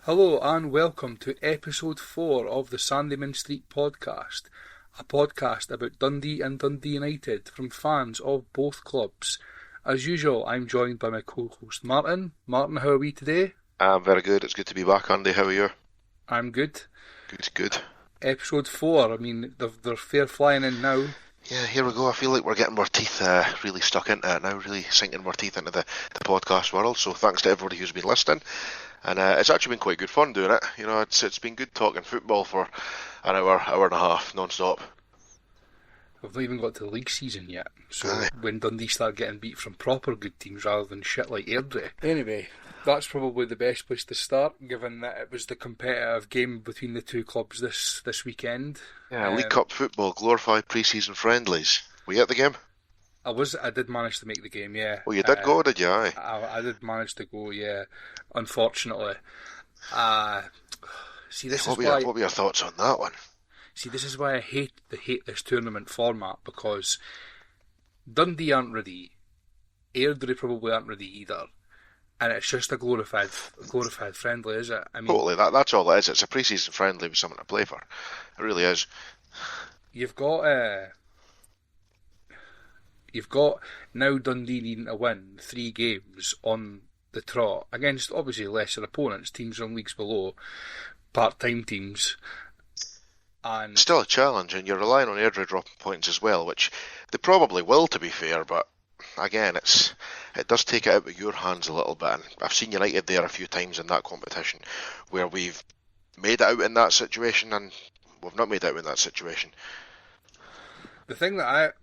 Hello and welcome to Episode 4 of the Sandeman Street podcast, a podcast about Dundee and Dundee United from fans of both clubs. As usual, I'm joined by my co-host Martin. Martin, how are we today? I'm very good. It's good to be back, Andy. How are you? I'm good. Good. Episode 4, I mean, they're fair flying in now. Yeah, here we go. I feel like we're getting our teeth really stuck into it now, really sinking our teeth into the podcast world. So thanks to everybody who's been listening. And it's actually been quite good fun doing it. You know, it's been good talking football for an hour and a half, non-stop. We've not even got to the league season yet. So when Dundee start getting beat from proper good teams rather than shit like Airdrie. Anyway, that's probably the best place to start, given that it was the competitive game between the two clubs this weekend. Yeah, League Cup football, glorified pre-season friendlies. Were you at the game? I did manage to make the game, yeah. Oh, you did go, did you? Aye. I did manage to go, yeah. Unfortunately. What were your thoughts on that one? See, this is why I hate this tournament format, because Dundee aren't ready. Airdrie probably aren't ready either. And it's just a glorified friendly, is it? I mean, totally, that's all it is. It's a pre-season friendly with something to play for. It really is. You've got now Dundee needing to win 3 games on the trot against obviously lesser opponents, teams from leagues below, part-time teams. And still a challenge, and you're relying on Airdrie dropping points as well, which they probably will, to be fair, but again, it does take it out of your hands a little bit. And I've seen United there a few times in that competition where we've made it out in that situation and we've not made it out in that situation. The thing that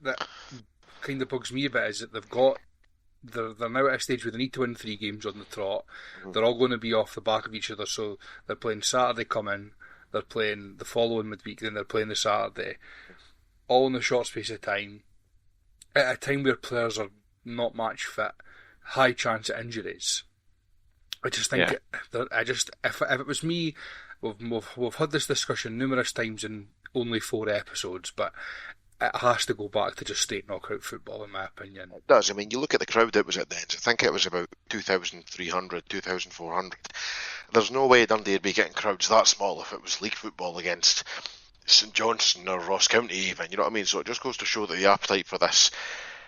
kind of bugs me a bit is that they're now at a stage where they need to win 3 games on the trot. Mm-hmm. They're all going to be off the back of each other, so they're playing Saturday coming, they're playing the following midweek, then they're playing the Saturday, all in a short space of time, at a time where players are not match fit, high chance of injuries. I just think, if it was me, we've had this discussion numerous times in only 4 episodes, but it has to go back to just straight knockout football, in my opinion. It does. I mean, you look at the crowd it was at the end. I think it was about 2,300, 2,400. There's no way Dundee would be getting crowds that small if it was league football against St Johnstone or Ross County even. You know what I mean? So it just goes to show that the appetite for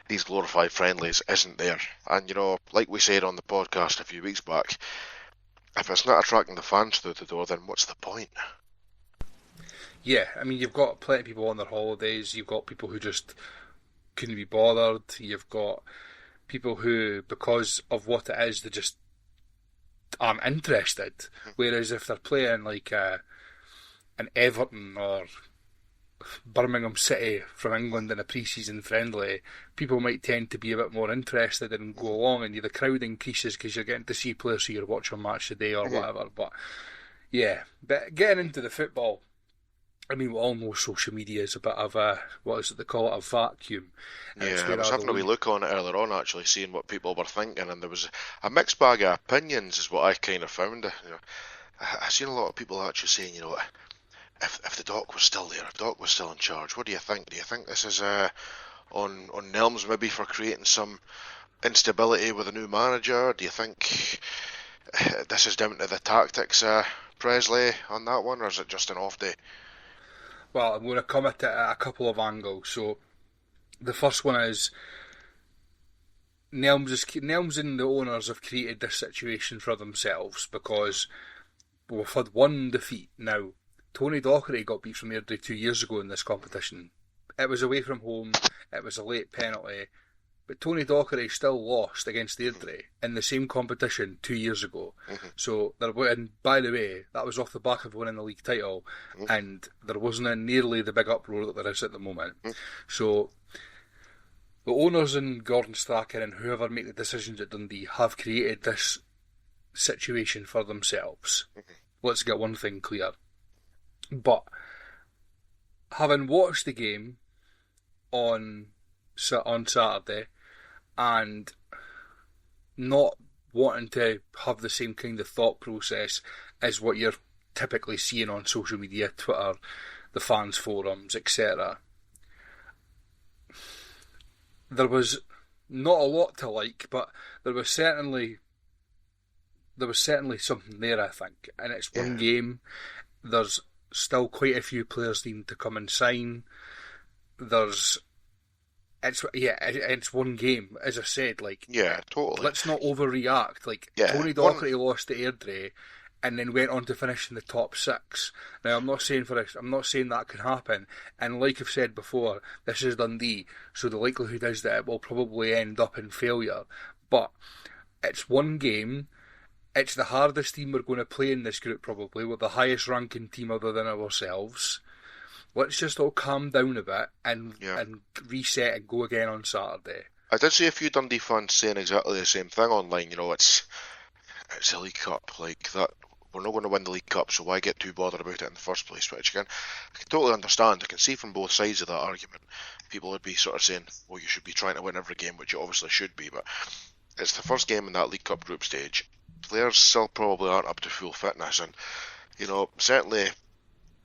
these glorified friendlies isn't there. And, you know, like we said on the podcast a few weeks back, if it's not attracting the fans through the door, then what's the point? Yeah, I mean, you've got plenty of people on their holidays, you've got people who just couldn't be bothered, you've got people who, because of what it is, they just aren't interested. Whereas if they're playing like an Everton or Birmingham City from England in a pre-season friendly, people might tend to be a bit more interested and go along, and the crowd increases because you're getting to see players who you're watching match today or whatever. But yeah, but getting into the football, I mean, we all know social media is a bit of a, what is it they call it, a vacuum. Yeah, I was having a wee look on it earlier on, actually, seeing what people were thinking, and there was a mixed bag of opinions is what I kind of found. You know, I've seen a lot of people actually saying, you know, if the Doc was still there, if Doc was still in charge, what do you think? Do you think this is on Nelms maybe for creating some instability with a new manager? Do you think this is down to the tactics, Presley, on that one, or is it just an off day? Well, I'm going to come at it at a couple of angles. So the first one is Nelms and the owners have created this situation for themselves because we've had one defeat now. Tony Docherty got beat from Airdrie 2 years ago in this competition. It was away from home, it was a late penalty, but Tony Docherty still lost against Airdrie in the same competition 2 years ago. Mm-hmm. So, and by the way, that was off the back of winning the league title, and there wasn't nearly the big uproar that there is at the moment. So, the owners and Gordon Strachan and whoever make the decisions at Dundee have created this situation for themselves. Let's get one thing clear. But having watched the game on Saturday and not wanting to have the same kind of thought process as what you're typically seeing on social media, Twitter, the fans forums, etc., there was not a lot to like, but there was certainly there was certainly something there, I think, and it's one game. There's still quite a few players needing to come and sign. It's one game, as I said. Totally. Let's not overreact. Tony Docherty lost to Airdrie, and then went on to finish in the top 6. Now, I'm not saying that can happen. And like I've said before, this is Dundee, so the likelihood is that it will probably end up in failure. But it's one game. It's the hardest team we're going to play in this group, probably. We're the highest ranking team other than ourselves. Let's just all calm down a bit and reset and go again on Saturday. I did see a few Dundee fans saying exactly the same thing online. It's a League Cup. Like that, we're not going to win the League Cup, so why get too bothered about it in the first place? Which I can totally understand. I can see from both sides of that argument. People would be sort of saying, well, you should be trying to win every game, which you obviously should be, but it's the first game in that League Cup group stage. Players still probably aren't up to full fitness, and certainly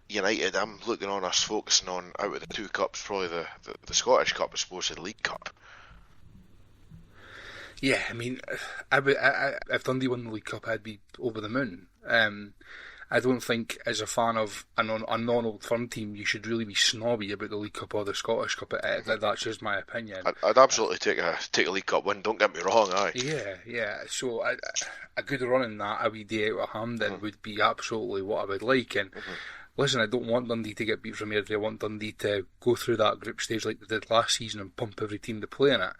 United, I'm looking on us focusing on, out of the two cups, probably the Scottish Cup as opposed to the League Cup. Yeah, I mean, if Dundee won the League Cup, I'd be over the moon. I don't think, as a fan of a non-Old Firm team, you should really be snobby about the League Cup or the Scottish Cup. That's just my opinion. I'd absolutely take a League Cup win, don't get me wrong, aye. Yeah. So a good run in that, a wee day out of Hampden, would be absolutely what I would like. And listen, I don't want Dundee to get beat from Airdrie. I want Dundee to go through that group stage like they did last season and pump every team to play in it,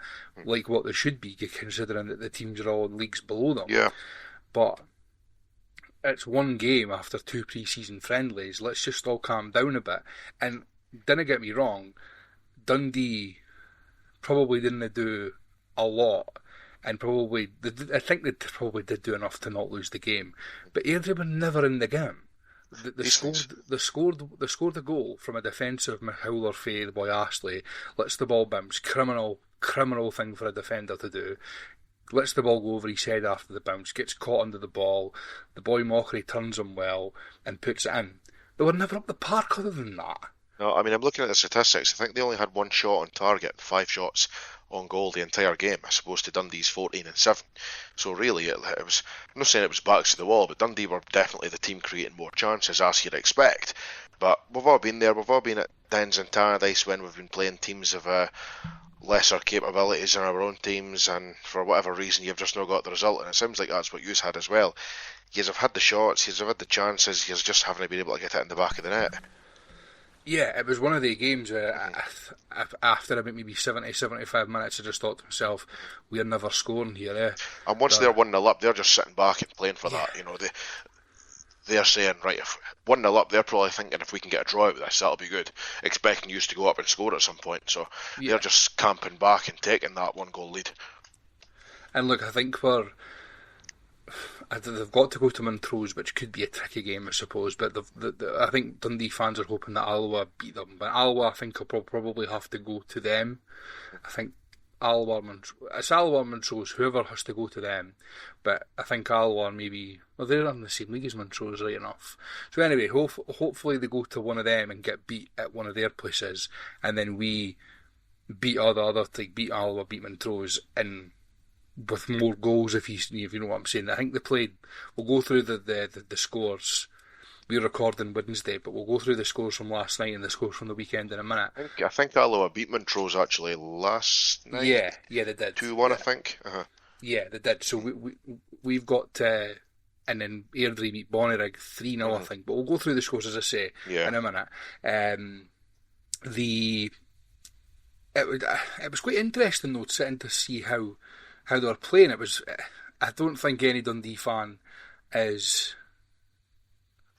like what they should be, considering that the teams are all in leagues below them. Yeah. But it's one game after 2 pre-season friendlies. Let's just all calm down a bit. And don't get me wrong, Dundee probably didn't do a lot, and I think they probably did do enough to not lose the game. But Airdrie were never in the game. They scored a goal from a defensive Howler Faye, the boy Astley, lets the ball bounce, criminal thing for a defender to do. Lets the ball go over his head after the bounce, gets caught under the ball, the boy Mockery turns him well and puts it in. They were never up the park other than that. No, I mean, I'm looking at the statistics. I think they only had 1 shot on target, 5 shots on goal the entire game, as opposed to Dundee's 14 and 7. So really, it was, I'm not saying it was backs to the wall, but Dundee were definitely the team creating more chances, as you'd expect. But we've all been there. We've all been at Dens and Tannadice when we've been playing teams of lesser capabilities than our own teams, and for whatever reason you've just not got the result, and it seems like that's what you've had as well. You've had the shots, you've had the chances, you just haven't been able to get it in the back of the net. Yeah, it was one of the games where after about maybe 70-75 minutes I just thought to myself, we're never scoring here. And once they're 1-0 up, they're just sitting back and playing for that. They're saying, right, if 1-0 up, they're probably thinking if we can get a draw out of this, that'll be good, expecting you to go up and score at some point. So they're just camping back and taking that 1-goal lead. And look, I think they've got to go to Montrose, which could be a tricky game, I suppose, but I think Dundee fans are hoping that Alloa beat them. But Alloa, I think, will probably have to go to them. I think Alloa, Montrose, whoever has to go to them. But I think Alloa they're in the same league as Montrose, right enough. So anyway, hopefully they go to one of them and get beat at one of their places, and then we beat beat Alloa, beat Montrose, and with more goals, if you know what I'm saying. I think we'll go through the scores. We're recording Wednesday, but we'll go through the scores from last night and the scores from the weekend in a minute. I think Alloa beat Montrose actually last night. Yeah, they did. 2-1, I think. Uh-huh. Yeah, they did. So we've got, and then Airdrie beat Bonnyrigg 3-0, I think. But we'll go through the scores, as I say, in a minute. It was quite interesting though, sitting to see how they were playing. I don't think any Dundee fan is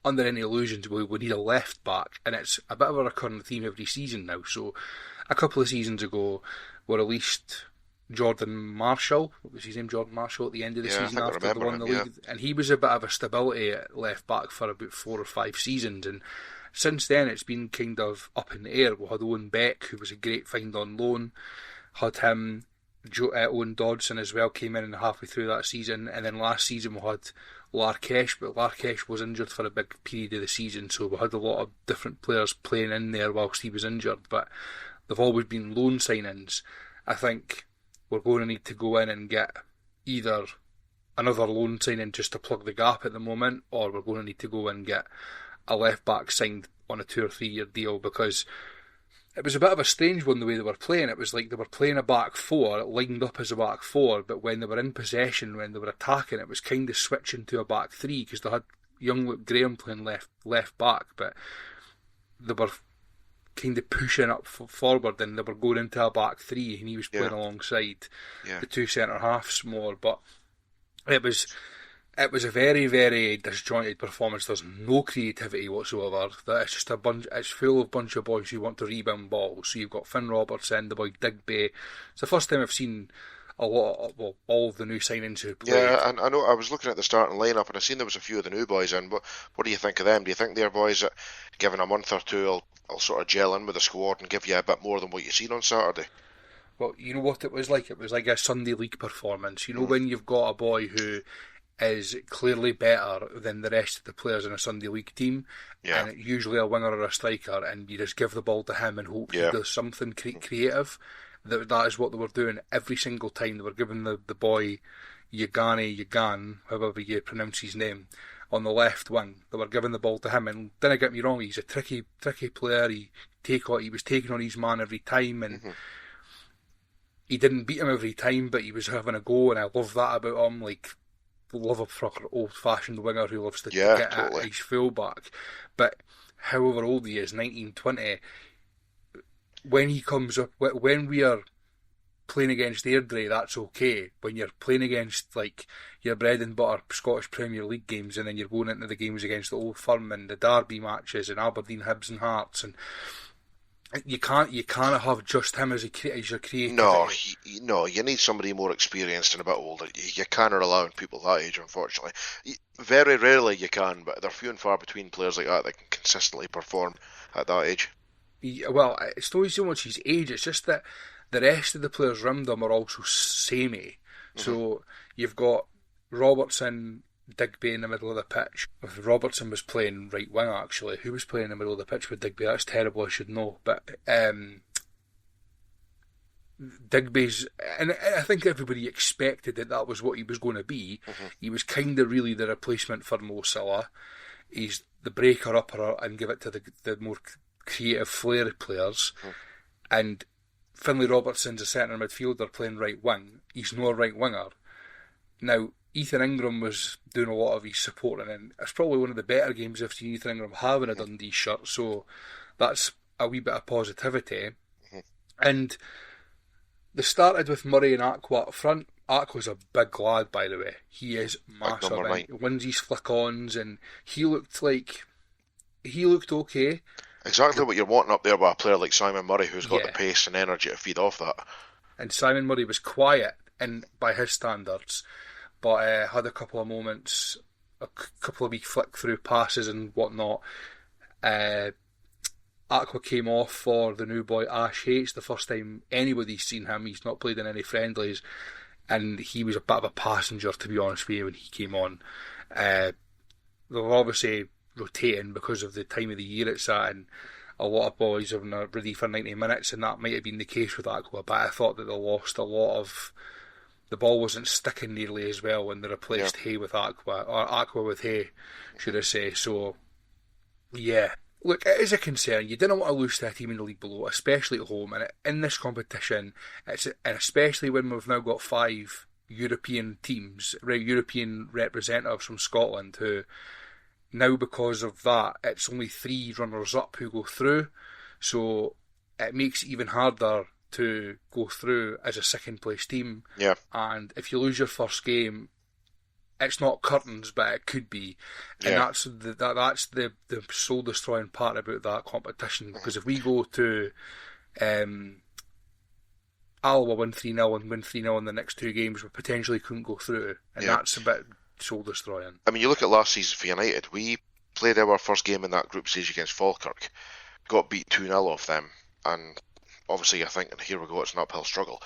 under any illusions we need a left back, and it's a bit of a recurring theme every season now. So a couple of seasons ago we released Jordan Marshall. What was his name? Jordan Marshall at the end of the season after they won the league, and he was a bit of a stability at left back for about 4 or 5 seasons, and since then it's been kind of up in the air. We had Owen Beck, who was a great find on loan, had him. Owen Dodson as well came in halfway through that season, and then last season we had Larkesh, but Larkesh was injured for a big period of the season, so we had a lot of different players playing in there whilst he was injured, but they've always been loan signings. I think we're going to need to go in and get either another loan signing just to plug the gap at the moment, or we're going to need to go and get a left back signed on a 2 or 3 year deal, because it was a bit of a strange one the way they were playing. It was like they were playing a back four, lined up as a back four, but when they were in possession, when they were attacking, it was kind of switching to a back three, because they had young Luke Graham playing left back, but they were kind of pushing up forward, and they were going into a back three, and he was playing alongside the two centre halves more. But it was a very, very disjointed performance. There's no creativity whatsoever. It's just it's full of bunch of boys who want to rebound balls. So you've got Finn Robertson, the boy Digby. It's the first time I've seen all of the new signings who played. Yeah, and I know I was looking at the starting lineup, and I seen there was a few of the new boys in. But what do you think of them? Do you think they're boys that, given a month or two, will sort of gel in with the squad and give you a bit more than what you seen on Saturday? Well, you know what it was like? It was like a Sunday League performance. You know, when you've got a boy who is clearly better than the rest of the players in a Sunday League team, and it's usually a winger or a striker, and you just give the ball to him and hope he does something creative. That is what they were doing every single time. They were giving the boy Yagan, however you pronounce his name, on the left wing. They were giving the ball to him, and don't get me wrong, he's a tricky player. He was taking on his man every time, and he didn't beat him every time, but he was having a go, and I love that about him. Like, love a proper old-fashioned winger who loves to get at his full-back. But however old he is, 19, 20, when he comes up, when we are playing against Airdrie, that's okay. When you're playing against, like, your bread and butter Scottish Premier League games, and then you're going into the games against the Old Firm and the Derby matches and Aberdeen, Hibs and Hearts, and you can't have just him as your creativity. No, you need somebody more experienced and a bit older. You can't rely on people that age, unfortunately. Very rarely you can, but they're few and far between players like that can consistently perform at that age. Well, it's not so much his age, it's just that the rest of the players around him are also samey. So you've got Robertson, Digby in the middle of the pitch. If Robertson was playing right wing, actually, who was playing in the middle of the pitch with Digby? That's terrible, I should know. But Digby's, and I think everybody expected that was what he was going to be. He was kind of really the replacement for Mo Salah. He's the breaker-upper and give it to the more creative flair players. And Finlay Robertson's a centre midfielder playing right wing. He's no right winger. Now, Ethan Ingram was doing a lot of his supporting, and it's probably one of the better games I've seen Ethan Ingram having a Dundee shirt, so that's a wee bit of positivity. And they started with Murray and Aqua up front. Aqua's a big lad, by the way. He is massive. He wins his flick-ons, and he looked okay. Exactly what you're wanting up there with a player like Simon Murray, who's got the pace and energy to feed off that. And Simon Murray was quiet by his standards, but had a couple of moments, a couple of wee flick-through passes and whatnot. Aqua came off for the new boy Ash Hates, the first time anybody's seen him. He's not played in any friendlies, and he was a bit of a passenger, to be honest with you, when he came on. They're obviously rotating because of the time of the year it's at, and a lot of boys are ready for 90 minutes, and that might have been the case with Aqua, but I thought that they lost a lot of... The ball wasn't sticking nearly as well when they replaced Hay with Aqua, or Aqua with Hay, should I say. So, yeah. Look, it is a concern. You didn't want to lose to a team in the league below, especially at home. And in this competition, and especially when we've now got 5 European teams, European representatives from Scotland, who now, because of that, it's only 3 runners-up who go through. So it makes it even harder to go through as a second-place team. Yeah. And if you lose your first game, it's not curtains, but it could be. And that's the soul-destroying part about that competition. Because if we go to Alloa win 3-0 and win 3-0 in the next 2 games, we potentially couldn't go through. And that's a bit soul-destroying. I mean, you look at last season for United. We played our first game in that group stage against Falkirk, got beat 2-0 off them, and obviously you're thinking, here we go, it's an uphill struggle.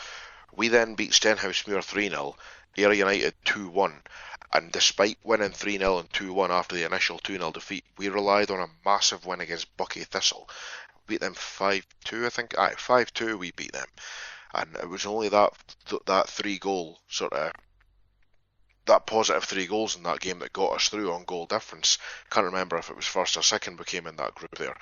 We then beat Stenhousemuir 3-0, Ayr United 2-1, and despite winning 3-0 and 2-1 after the initial 2-0 defeat, we relied on a massive win against Buckie Thistle. Beat them 5-2, I think. 5-2 we beat them. And it was only that 3-goal sort of that positive 3 goals in that game that got us through on goal difference. Can't remember if it was first or second we came in that group there,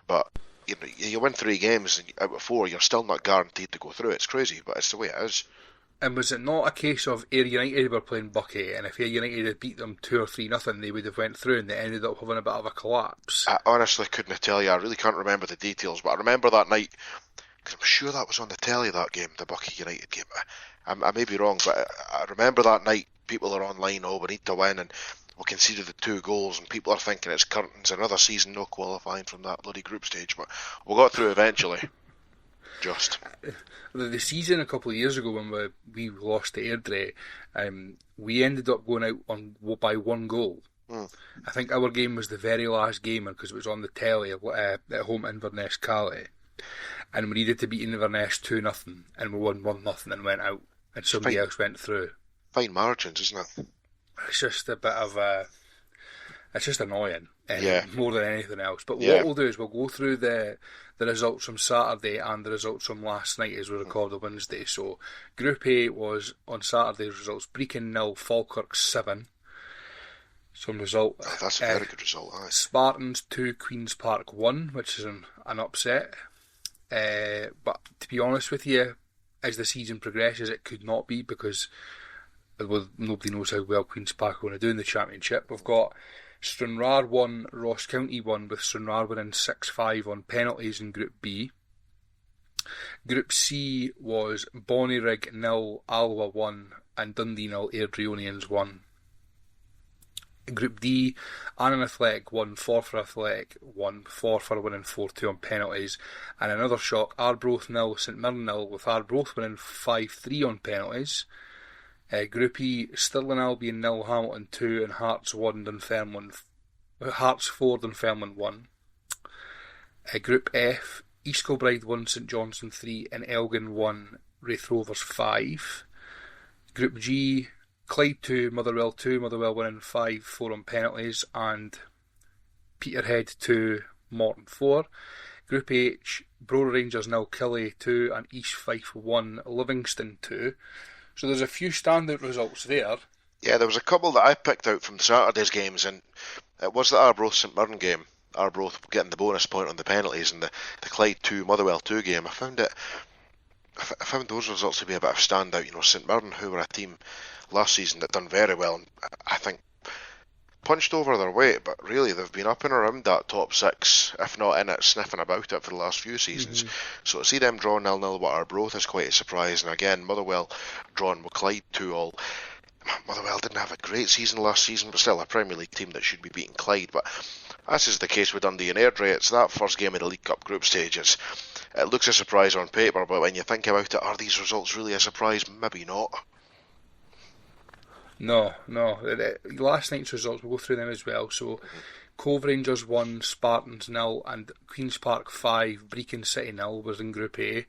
but you win 3 games and out of 4 you're still not guaranteed to go through. It's crazy, but it's the way it is. And was it not a case of Ayr United were playing Bucky, and if Ayr United had beat them 2 or 3-0, they would have went through, and they ended up having a bit of a collapse? I honestly couldn't tell you. I really can't remember the details, but I remember that night, because I'm sure that was on the telly, that game, the Bucky United game. I may be wrong, but I remember that night people are online, we need to win, and we conceded the 2 goals, and people are thinking it's curtains, another season no qualifying from that bloody group stage, but we got through eventually. Just. The season a couple of years ago when we lost to Airdrie, we ended up going out by 1 goal. I think our game was the very last game because it was on the telly at home Inverness Calais, and we needed to beat Inverness 2-0, and we won 1-0 and went out, and somebody else went through. Fine margins, isn't it? It's just a bit of it's just annoying, more than anything else. But what we'll do is we'll go through the results from Saturday and the results from last night as we record on Wednesday. So Group A was on Saturday's results: Brecon 0, Falkirk 7. Some result. That's a very good result. Spartans 2, Queen's Park 1, which is an upset. But to be honest with you, as the season progresses, it could not be, because nobody knows how well Queen's Park are going to do in the Championship. We've got Stranraer 1, Ross County 1, with Stranraer winning 6-5 on penalties in Group B. Group C was Bonnyrigg 0, Alloa 1, and Dundee 0, Airdrieonians 1. Group D, Annan Athletic 1, Forfar Athletic 1, Forfar winning 4-2 on penalties. And another shock, Arbroath 0, St Mirren 0, with Arbroath winning 5-3 on penalties. Group E, Stirling Albion 0, Hamilton 2, and Hearts 4, Dunfermline 1. Group F, East Kilbride 1, St Johnstone 3, and Elgin 1, Raith Rovers 5. Group G, Clyde 2, Motherwell 2, Motherwell winning 5-4 on penalties, and Peterhead 2, Morton 4. Group H, Brora Rangers 0, Killie 2, and East Fife 1, Livingston 2. So there's a few standout results there. Yeah, there was a couple that I picked out from Saturday's games, and it was the Arbroath St Mirren game. Arbroath getting the bonus point on the penalties, and the Clyde 2, Motherwell 2 game. I found those results to be a bit of standout. St Mirren, who were a team last season that done very well, and I think punched over their weight, but really they've been up and around that top 6, if not in it, sniffing about it for the last few seasons. So to see them draw 0-0 with Arbroath is quite a surprise. And again, Motherwell drawn with Clyde 2-2. Motherwell didn't have a great season last season, but still a Premier League team that should be beating Clyde. But as is the case with Dundee and Airdrie, it's that first game of the League Cup group stages. It looks a surprise on paper, but when you think about it, are these results really a surprise? Maybe not. No. Last night's results, we'll go through them as well. So, Cove Rangers 1, Spartans 0, and Queen's Park 5, Brecon City 0 was in Group A.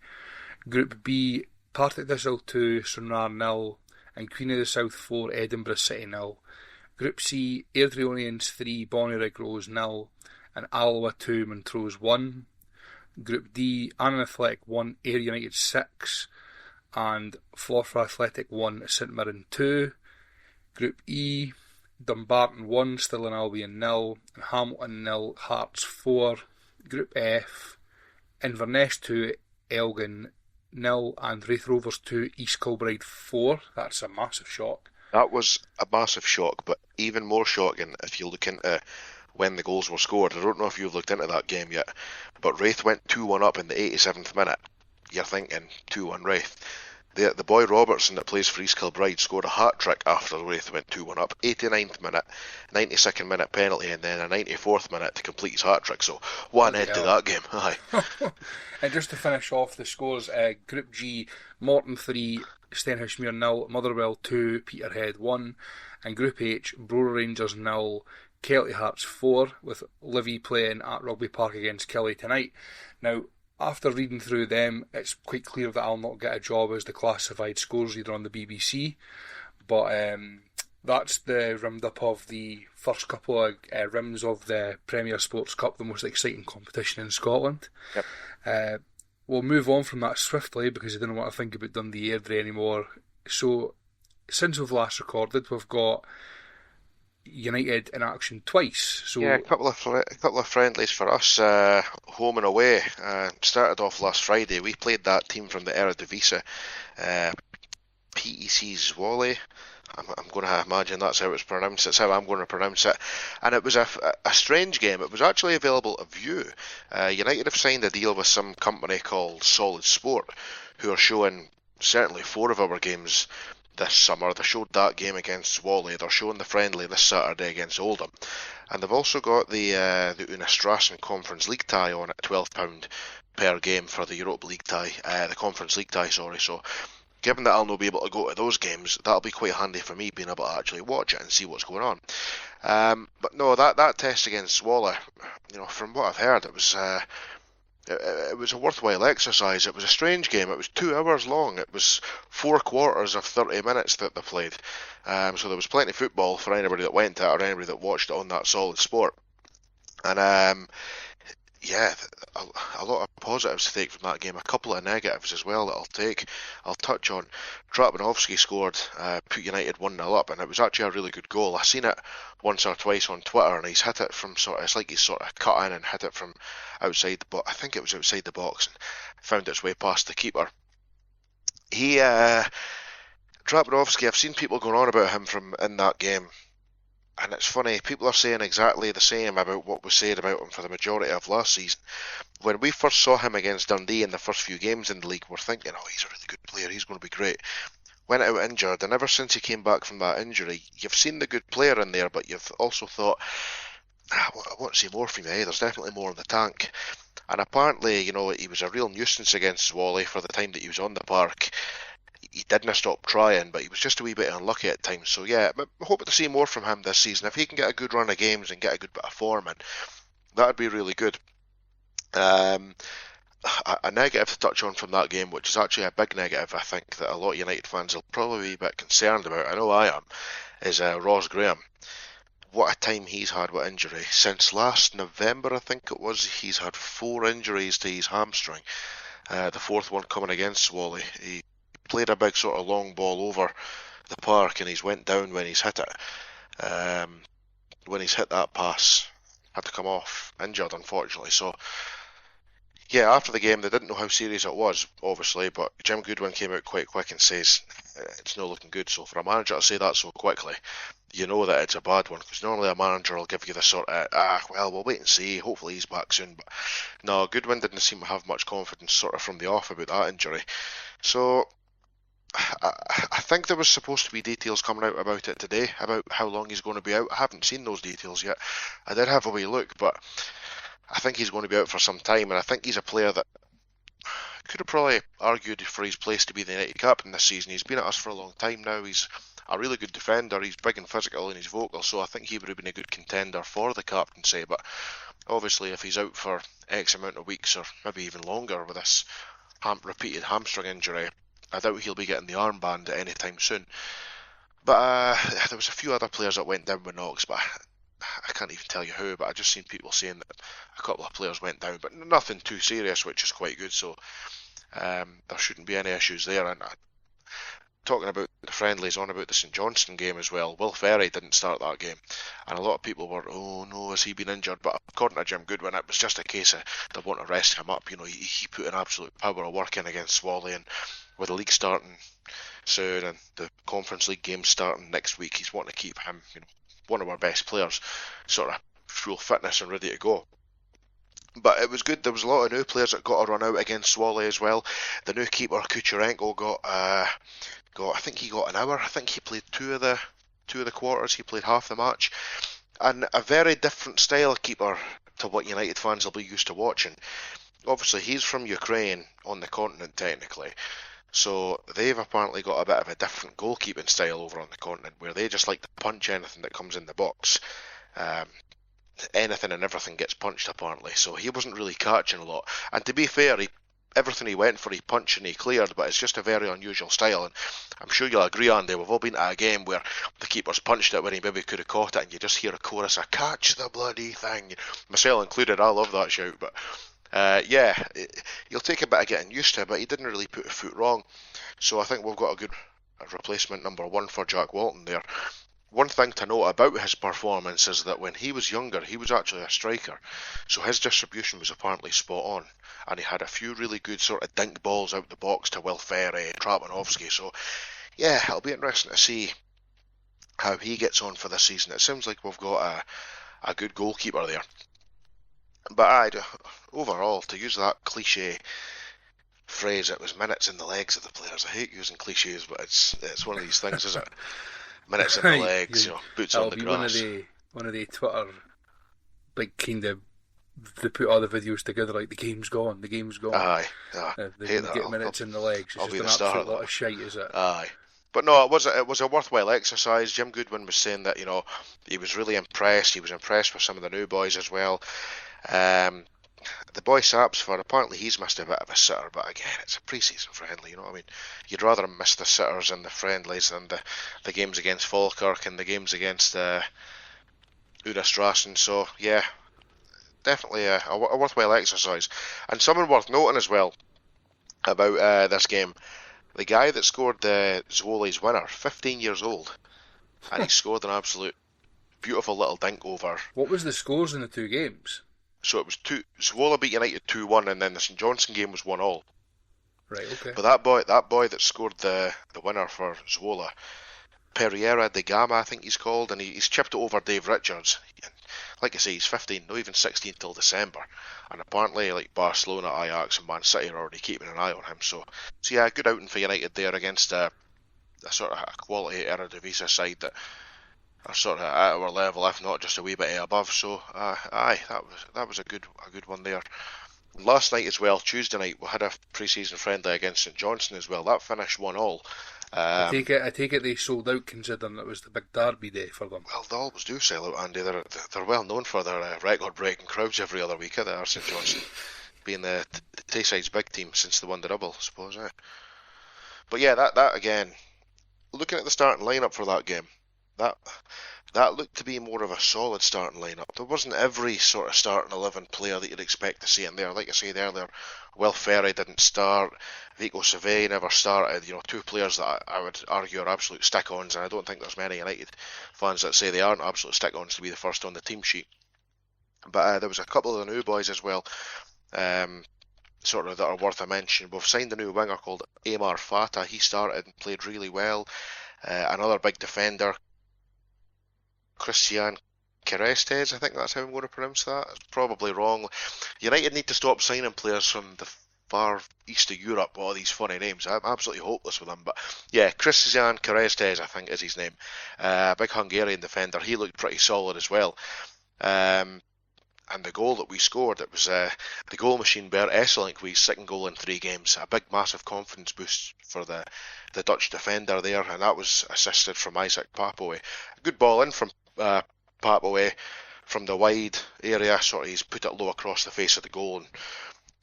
Group B, Partick Thistle 2, Stranraer 0, and Queen of the South 4, Edinburgh City 0. Group C, Airdrieonians 3, Bonnyrigg Rose 0, and Alloa 2, Montrose 1. Group D, Annan Athletic 1, Ayr United 6, and Forfar Athletic 1, St Mirren 2. Group E, Dumbarton 1, Stirling Albion 0, and Hamilton 0, Hearts 4. Group F, Inverness 2, Elgin 0, and Raith Rovers 2, East Kilbride 4. That's a massive shock. That was a massive shock, but even more shocking if you look into when the goals were scored. I don't know if you've looked into that game yet, but Raith went 2-1 up in the 87th minute. You're thinking 2-1 Raith. The boy Robertson that plays for East Kilbride scored a hat-trick after Raith went 2-1 up. 89th minute, 92nd minute penalty, and then a 94th minute to complete his hat-trick. So one end to that game. Aye. And just to finish off the scores, Group G, Morton 3, Stenhousemuir 0, Motherwell 2, Peterhead 1, and Group H, Brora Rangers 0, Kelty Hearts 4, with Livy playing at Rugby Park against Killie tonight. Now, after reading through them, it's quite clear that I'll not get a job as the classified scores reader on the BBC, but that's the roundup of the first couple of rims of the Premier Sports Cup, the most exciting competition in Scotland. Yep. We'll move on from that swiftly because I didn't want to think about Dundee Airdrie anymore. So, since we've last recorded, we've got United in action twice. So yeah, a couple of friendlies for us, home and away. Started off last Friday. We played that team from the Eredivisie, PEC Zwolle. I'm going to imagine that's how it's pronounced. It's how I'm going to pronounce it. And it was a strange game. It was actually available at View. United have signed a deal with some company called Solid Sport, who are showing certainly 4 of our games this summer. They showed that game against Zwolle. They're showing the friendly this Saturday against Oldham. And they've also got the Unastrassen Conference League tie on at £12 per game for the Europa League tie, the Conference League tie, sorry. So given that I'll not be able to go to those games, that'll be quite handy for me being able to actually watch it and see what's going on. But no, that test against Zwolle, from what I've heard, it was a worthwhile exercise. It was a strange game. It was 2 hours long. It was 4 quarters of 30 minutes that they played. So there was plenty of football for anybody that went to it or anybody that watched it on that Solid Sport. And yeah, a lot of positives to take from that game. A couple of negatives as well that I'll touch on. Trapanovsky scored, put United 1-0 up, and it was actually a really good goal. I've seen it once or twice on Twitter, and he's hit it from it's like he's sort of cut in and hit it from outside the box. I think it was outside the box and found its way past the keeper. Trapanovsky, I've seen people going on about him from in that game. And it's funny, people are saying exactly the same about what was said about him for the majority of last season. When we first saw him against Dundee in the first few games in the league, we're thinking, oh, he's a really good player, he's going to be great. Went out injured, and ever since he came back from that injury, you've seen the good player in there, but you've also thought, I want to see more from you. There's definitely more in the tank. And apparently, he was a real nuisance against Zwolle for the time that he was on the park. He didn't stop trying, but he was just a wee bit unlucky at times. So yeah, I'm hoping to see more from him this season. If he can get a good run of games and get a good bit of form, and that would be really good. A negative to touch on from that game, which is actually a big negative, I think, that a lot of United fans will probably be a bit concerned about, I know I am, is Ross Graham. What a time he's had with injury. Since last November, I think it was, he's had 4 injuries to his hamstring. The 4th one coming against Zwolle. He played a big sort of long ball over the park and he's went down when he's hit it. When he's hit that pass, had to come off injured, unfortunately. So yeah, after the game they didn't know how serious it was, obviously, but Jim Goodwin came out quite quick and says it's not looking good. So for a manager to say that so quickly, you know that it's a bad one, because normally a manager will give you the sort of well, we'll wait and see, hopefully he's back soon. But no, Goodwin didn't seem to have much confidence sort of from the off about that injury. So I think there was supposed to be details coming out about it today, about how long he's going to be out. I haven't seen those details yet. I did have a wee look, but I think he's going to be out for some time, and I think he's a player that could have probably argued for his place to be the United captain this season. He's been at us for a long time now. He's a really good defender. He's big and physical and he's vocal, so I think he would have been a good contender for the captaincy. But obviously, if he's out for X amount of weeks or maybe even longer with this repeated hamstring injury, I doubt he'll be getting the armband at any time soon. But there was a few other players that went down with knocks, but I can't even tell you who, but I just seen people saying that a couple of players went down, but nothing too serious, which is quite good, so there shouldn't be any issues there. And talking about the friendlies, on about the St Johnstone game as well, Will Ferry didn't start that game, and a lot of people were, oh no, has he been injured? But according to Jim Goodwin, it was just a case of they want to rest him up. He put an absolute power of work in against Zwolle, and with the league starting soon and the Conference League games starting next week, he's wanting to keep him, one of our best players, sort of full fitness and ready to go. But it was good. There was a lot of new players that got a run out against Zwolle as well. The new keeper Kucherenko got I think he got an hour. I think he played two of the quarters. He played half the match, and a very different style keeper to what United fans will be used to watching. Obviously, he's from Ukraine, on the continent technically. So they've apparently got a bit of a different goalkeeping style over on the continent, where they just like to punch anything that comes in the box. Anything and everything gets punched apparently, so he wasn't really catching a lot. And to be fair, everything he went for, he punched and he cleared, but it's just a very unusual style. And I'm sure you'll agree, Andy, we've all been at a game where the keeper's punched it when he maybe could have caught it, and you just hear a chorus of "catch the bloody thing," myself included. I love that shout. But he'll take a bit of getting used to it, but he didn't really put a foot wrong. So I think we've got a good replacement number 1 for Jack Walton there. One thing to note about his performance is that when he was younger, he was actually a striker, so his distribution was apparently spot on, and he had a few really good sort of dink balls out the box to Will Ferry and Trapanovsky. So yeah, it'll be interesting to see how he gets on for this season. It seems like we've got a good goalkeeper there. But overall, to use that cliche phrase, it was minutes in the legs of the players. I hate using cliches, but it's one of these things, isn't it? Minutes in the legs, boots on the grass. One of the Twitter, like, kind of, they put all the videos together like the game's gone. Aye, they get minutes in the legs. It's just an absolute lot of shite, is it? Aye. But no, it was a worthwhile exercise. Jim Goodwin was saying that, he was really impressed. He was impressed with some of the new boys as well. The boy Sapsford, apparently he's missed a bit of a sitter, but again, it's a pre-season friendly, you know what I mean? You'd rather miss the sitters in the friendlies than the games against Falkirk and the games against Udastrassen. So yeah, definitely a worthwhile exercise. And something worth noting as well about this game, the guy that scored Zwolle's winner, 15 years old, and he scored an absolute beautiful little dink over. What was the scores in the two games? So it was Zwolle beat United 2-1, and then the St Johnstone game was 1-1. Right, okay. But that boy that scored the winner for Zwolle, Pereira de Gama, I think he's called, and he's chipped it over Dave Richards. Like I say, he's 15, not even 16 till December, and apparently like Barcelona, Ajax, and Man City are already keeping an eye on him. So yeah, good outing for United there against a sort of a quality Eredivisie side that are sort of at our level, if not just a wee bit above. So that was a good one there. Last night as well, Tuesday night, we had a pre-season friendly against St Johnstone as well. That finished 1-1. I take it they sold out, considering it was the big derby day for them. Well, they always do sell out, Andy. They're well known for their record-breaking crowds every other week, they are, St Johnstone, being the Tayside's big team since they won the double, I suppose. But yeah, that again, looking at the starting lineup for that game, that looked to be more of a solid starting lineup. There wasn't every sort of starting 11 player that you'd expect to see in there. Like I said earlier, Will Ferry didn't start, Vico Seve never started. Two players that I would argue are absolute stick-ons, and I don't think there's many United fans that say they aren't absolute stick-ons to be the first on the team sheet. But there was a couple of the new boys as well, sort of that are worth a mention. We've signed a new winger called Amar Fata. He started and played really well. Another big defender, Christian Kerestes, I think that's how I'm going to pronounce that. It's probably wrong. United need to stop signing players from the far east of Europe, all these funny names. I'm absolutely hopeless with them. But yeah, Christian Kerestes, I think is his name. Big Hungarian defender. He looked pretty solid as well. And the goal that we scored, it was the goal machine Bert Esselink with his second goal in 3 games. A big, massive confidence boost for the Dutch defender there, and that was assisted from Isaac Papoe. A good ball in from Papoe from the wide area, sort of he's put it low across the face of the goal, and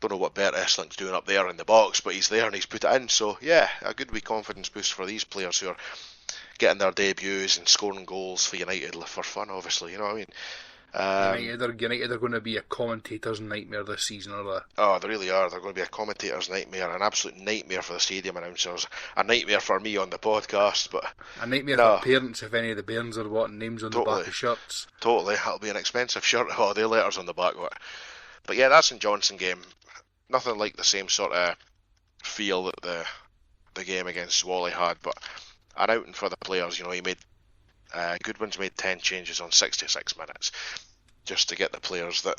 don't know what Bert Esslink's doing up there in the box, but he's there and he's put it in. So yeah, a good wee confidence boost for these players who are getting their debuts and scoring goals for United for fun, obviously, you know what I mean? United are going to be a commentator's nightmare this season, are they? Oh, they really are. They're going to be a commentator's nightmare, an absolute nightmare for the stadium announcers, a nightmare for me on the podcast, but a nightmare for parents if any of the bairns are wanting names on the back of shirts. Totally, it'll be an expensive shirt. Oh, their letters on the back of it. But yeah, that St Johnstone game, nothing like the same sort of feel that the game against Zwolle had, but an outing for the players. He made Goodwin's made 10 changes on 66 minutes just to get the players that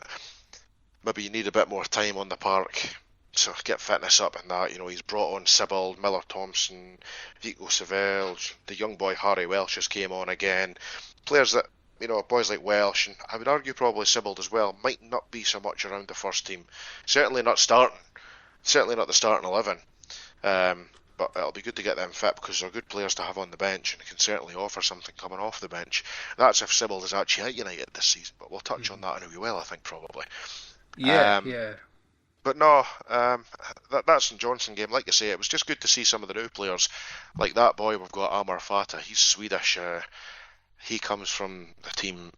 maybe you need a bit more time on the park, so get fitness up and that. He's brought on Sibbald, Miller Thompson, Vico Seville, the young boy Harry Welsh has came on again. Players that, boys like Welsh, and I would argue probably Sibbald as well, might not be so much around the first team. Certainly not starting. Certainly not the starting 11. But it'll be good to get them fit because they're good players to have on the bench and can certainly offer something coming off the bench. That's if Sibbald is actually at United this season, but we'll touch on that in a wee while, I think, probably. Yeah. But no, that St Johnstone game, like I say, it was just good to see some of the new players. Like that boy we've got, Amar Fata, he's Swedish. He comes from the team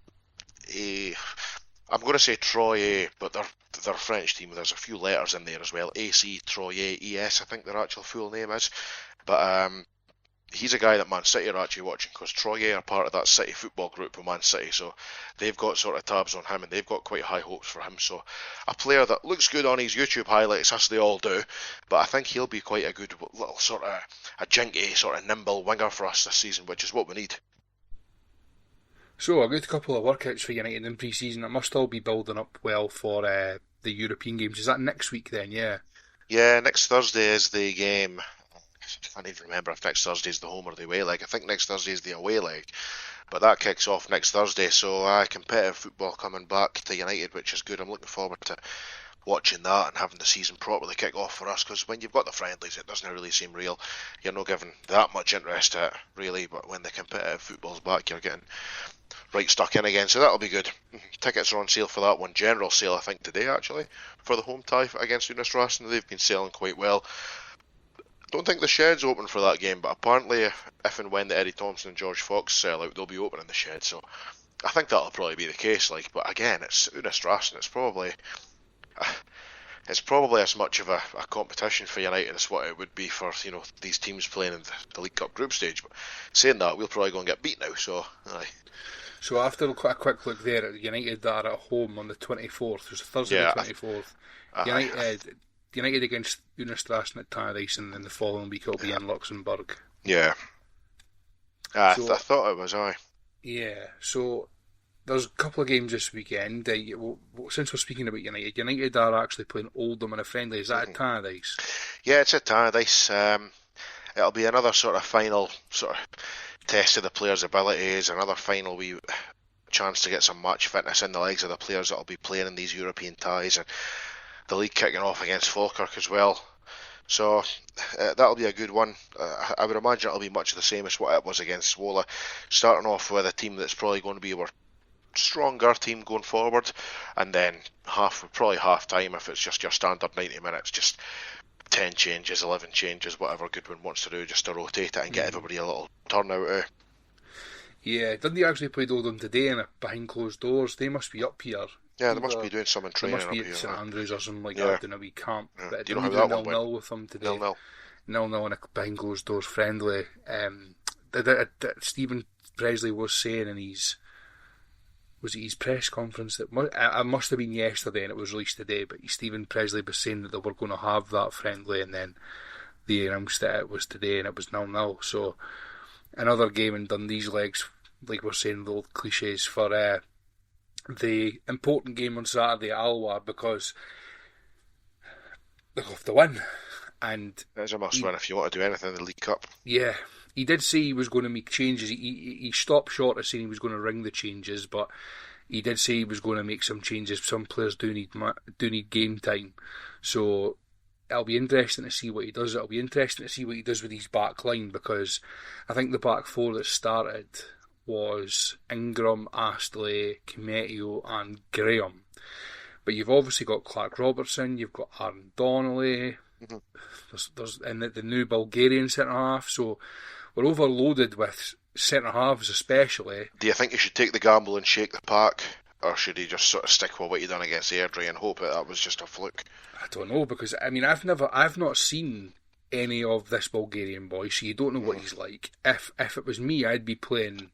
I'm going to say Troy A, but they're a French team. There's a few letters in there as well. AC, Troy A, ES, I think their actual full name is. But he's a guy that Man City are actually watching, because Troye are part of that City football group with Man City, so they've got sort of tabs on him, and they've got quite high hopes for him. So a player that looks good on his YouTube highlights, as they all do, but I think he'll be quite a good little sort of a jinky, sort of nimble winger for us this season, which is what we need. So a good couple of workouts for United in pre-season. It must all be building up well for the European games. Is that next week then? Yeah. Yeah, next Thursday is the game. I can't even remember if next Thursday is the home or the away leg. I think next Thursday is the away leg, but that kicks off next Thursday. So competitive football coming back to United, which is good. I'm looking forward to watching that and having the season properly kick off for us, because when you've got the friendlies, it doesn't really seem real. You're not given that much interest to it, really, but when the competitive football's back, you're getting right stuck in again, so that'll be good. Tickets are on sale for that one. General sale, I think, today, actually, for the home tie against Unistrassen. They've been selling quite well. Don't think the shed's open for that game, but apparently if and when the Eddie Thompson and George Fox sell out, they'll be open in the shed, so I think that'll probably be the case. But again, it's Unistrassen. It's probably as much of a competition for United as what it would be for these teams playing in the League Cup group stage. But saying that, we'll probably go and get beat now, so aye. So after a quick look there at United that are at home on the 24th, it's Thursday the 24th, United against Unistrassen at Tannadice, and then the following week it'll be in Luxembourg. Yeah. I thought it was, aye. Yeah, so there's a couple of games this weekend. Since we're speaking about United are actually playing Oldham in a friendly. Is that at Tannadice? Yeah, it's at Tannadice. It'll be another sort of final sort of test of the players' abilities, another final wee chance to get some match fitness in the legs of the players that will be playing in these European ties, and the league kicking off against Falkirk as well. So that'll be a good one. I would imagine it'll be much the same as what it was against Zwolle, starting off with a team that's probably going to be our stronger team going forward, and then probably half time, if it's just your standard 90 minutes, just 10 changes, 11 changes, whatever Goodwin wants to do, just to rotate it and get everybody a little turnout. Yeah, Dundee actually played Oldham today behind closed doors. They must be up here. Yeah, they must be doing some training. They must be at St Andrews or something like that, doing a wee camp. Yeah. But do you know how that one went? 0-0 with them today. 0-0. 0-0 in a behind closed doors friendly. Stephen Presley was saying in his press conference that it must have been yesterday and it was released today, but Stephen Presley was saying that they were going to have that friendly, and then they announced that it was today and it was 0-0. So another game in Dundee's legs, like we're saying, the old cliches, for the important game on Saturday at Alloa, because they have to win. And it's a must win if you want to do anything in the League Cup. Yeah, he did say he was going to make changes. He stopped short of saying he was going to ring the changes, but he did say he was going to make some changes. Some players do need game time, so it'll be interesting to see what he does. It'll be interesting to see what he does with his back line, because I think the back four that started was Ingram, Astley, Kimetio and Graham. But you've obviously got Clark Robertson, you've got Aaron Donnelly, there's and the new Bulgarian centre-half, so we're overloaded with centre-halves especially. Do you think you should take the gamble and shake the pack, or should he just sort of stick with what he done against Airdrie and hope that was just a fluke? I don't know, because I mean I've not seen any of this Bulgarian boy, so you don't know what he's like. If it was me, I'd be playing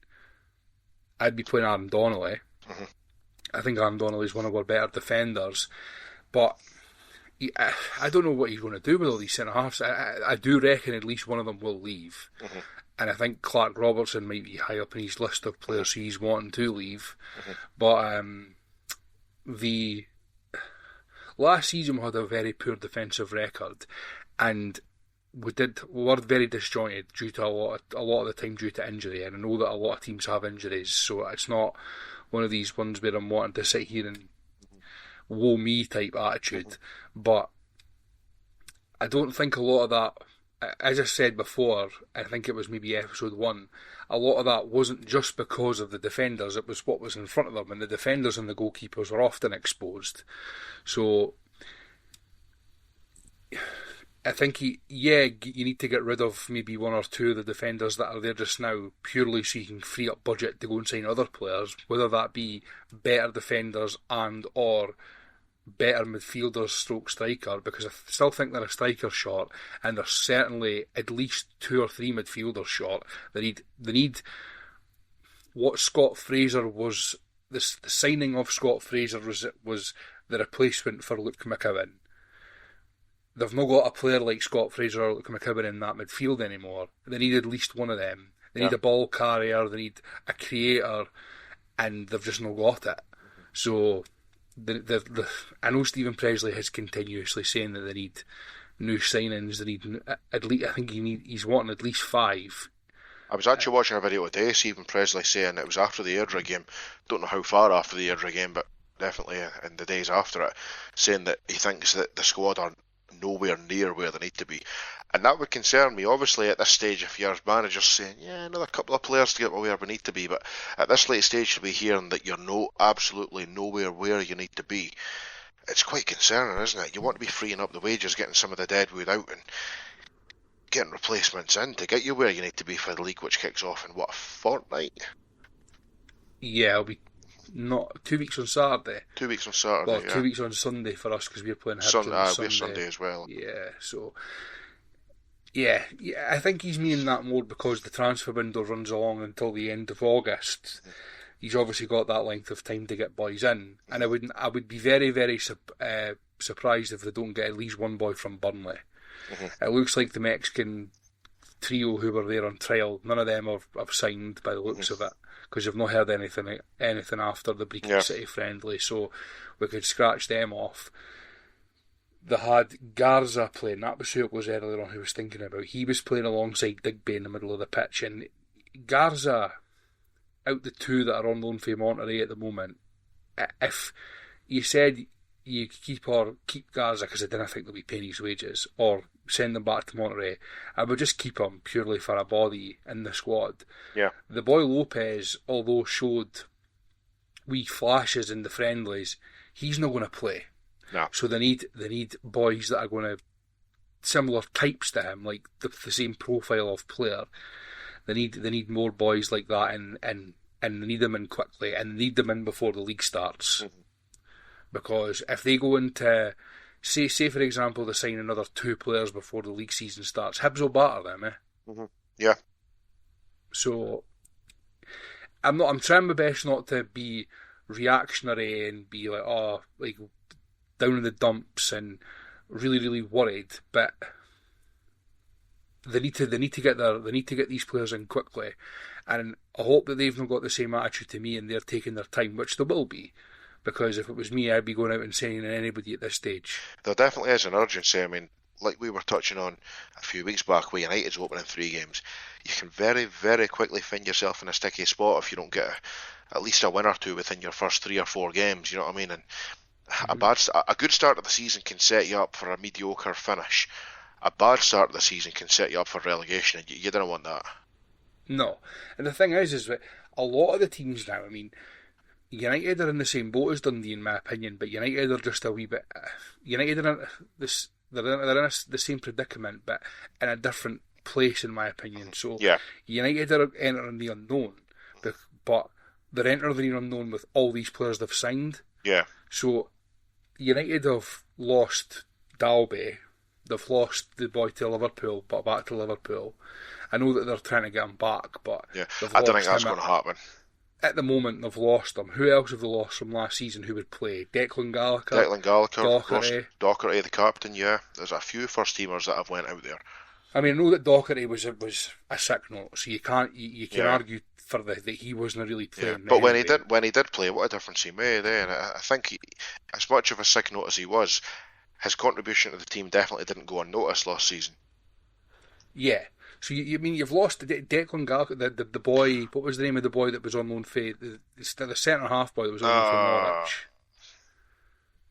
Aaron Donnelly. I think Aaron Donnelly is one of our better defenders, but I don't know what he's going to do with all these centre-halves. I do reckon at least one of them will leave, and I think Clark Robertson might be high up in his list of players he's wanting to leave. But the last season we had a very poor defensive record, and we were very disjointed due to a lot of the time due to injury, and I know that a lot of teams have injuries, so it's not one of these ones where I'm wanting to sit here and woe me type attitude, but I don't think a lot of that, as I said before, I think it was maybe episode 1, a lot of that wasn't just because of the defenders, it was what was in front of them, and the defenders and the goalkeepers were often exposed. So I think you need to get rid of maybe one or two of the defenders that are there just now, purely so you can free up budget to go and sign other players, whether that be better defenders and or better midfielder stroke striker, because I still think they're a striker short, and they're certainly at least 2 or 3 midfielders short. They need what Scott Fraser was. The signing of Scott Fraser was the replacement for Luke McEwen. They've not got a player like Scott Fraser or Luke McEwen in that midfield anymore. They need at least one of them. They need a ball carrier, they need a creator, and they've just not got it. So, I know Stephen Presley is continuously saying that they need new signings. They need at least, I think he's wanting at least 5. I was actually watching a video today, Stephen Presley saying it was after the Airdrie game. Don't know how far after the Airdrie game, but definitely in the days after it, saying that he thinks that the squad are nowhere near where they need to be. And that would concern me. Obviously, at this stage, if your manager's saying, yeah, another couple of players to get where we need to be, but at this late stage to be hearing that you're absolutely nowhere where you need to be, it's quite concerning, isn't it? You want to be freeing up the wages, getting some of the deadwood out, and getting replacements in to get you where you need to be for the league, which kicks off in, a fortnight? Yeah, it'll be not 2 weeks on Saturday. 2 weeks on Saturday, well, 2 weeks on Sunday for us, because we're playing Hibs on Sunday. We're Sunday as well. Yeah, so... Yeah, I think he's meaning that more because the transfer window runs along until the end of August. He's obviously got that length of time to get boys in, and I would be very, very surprised if they don't get at least one boy from Burnley. It looks like the Mexican trio who were there on trial, none of them have signed by the looks of it, because you've not heard anything after the Brecon City friendly, so we could scratch them off. They had Garza playing. That was who it was earlier on who was thinking about. He was playing alongside Digby in the middle of the pitch, and Garza, out the 2 that are on loan for Monterey at the moment, if you said you keep Garza because I didn't think they'll be paying his wages, or send them back to Monterey, I would just keep him purely for a body in the squad. Yeah. The boy Lopez, although showed wee flashes in the friendlies, he's not going to play. No. So they need boys that are going to similar types to him, like the same profile of player. They need more boys like that, and they need them in quickly, and need them in before the league starts. Because if they go into say for example they sign another 2 players before the league season starts, Hibs will batter them, Yeah. So I'm trying my best not to be reactionary and be like down in the dumps and really, really worried, but they need to get these players in quickly, and I hope that they've not got the same attitude to me and they're taking their time, which they will be, because if it was me, I'd be going out and signing anybody at this stage. There definitely is an urgency. I mean, like we were touching on a few weeks back, where United's opening 3 games, you can very, very quickly find yourself in a sticky spot if you don't get at least a win or 2 within your first 3 or 4 games. You know what I mean? And a good start of the season can set you up for a mediocre finish. A bad start of the season can set you up for relegation, and you don't want that. No. And the thing is that a lot of the teams now, I mean, United are in the same boat as Dundee in my opinion, but United are just a wee bit... United are in the same predicament, but in a different place in my opinion. So United are entering the unknown, but they're entering the unknown with all these players they've signed. Yeah. So United have lost Dalby, they've lost the boy to Liverpool, but back to Liverpool. I know that they're trying to get him back, but I don't think that's going to happen. At the moment, they've lost him. Who else have they lost from last season who would play? Declan Gallagher, Docherty, the captain, There's a few first-teamers that have went out there. I mean, I know that Docherty was a sick note, so you can argue for that he wasn't really playing. But when he did play, what a difference he made. And I think as much of a sick note as he was, his contribution to the team definitely didn't go unnoticed last season. Yeah. So you mean you've lost Declan Gallagher, the boy? What was the name of the boy that was on loan for the centre half boy that was on loan for Norwich?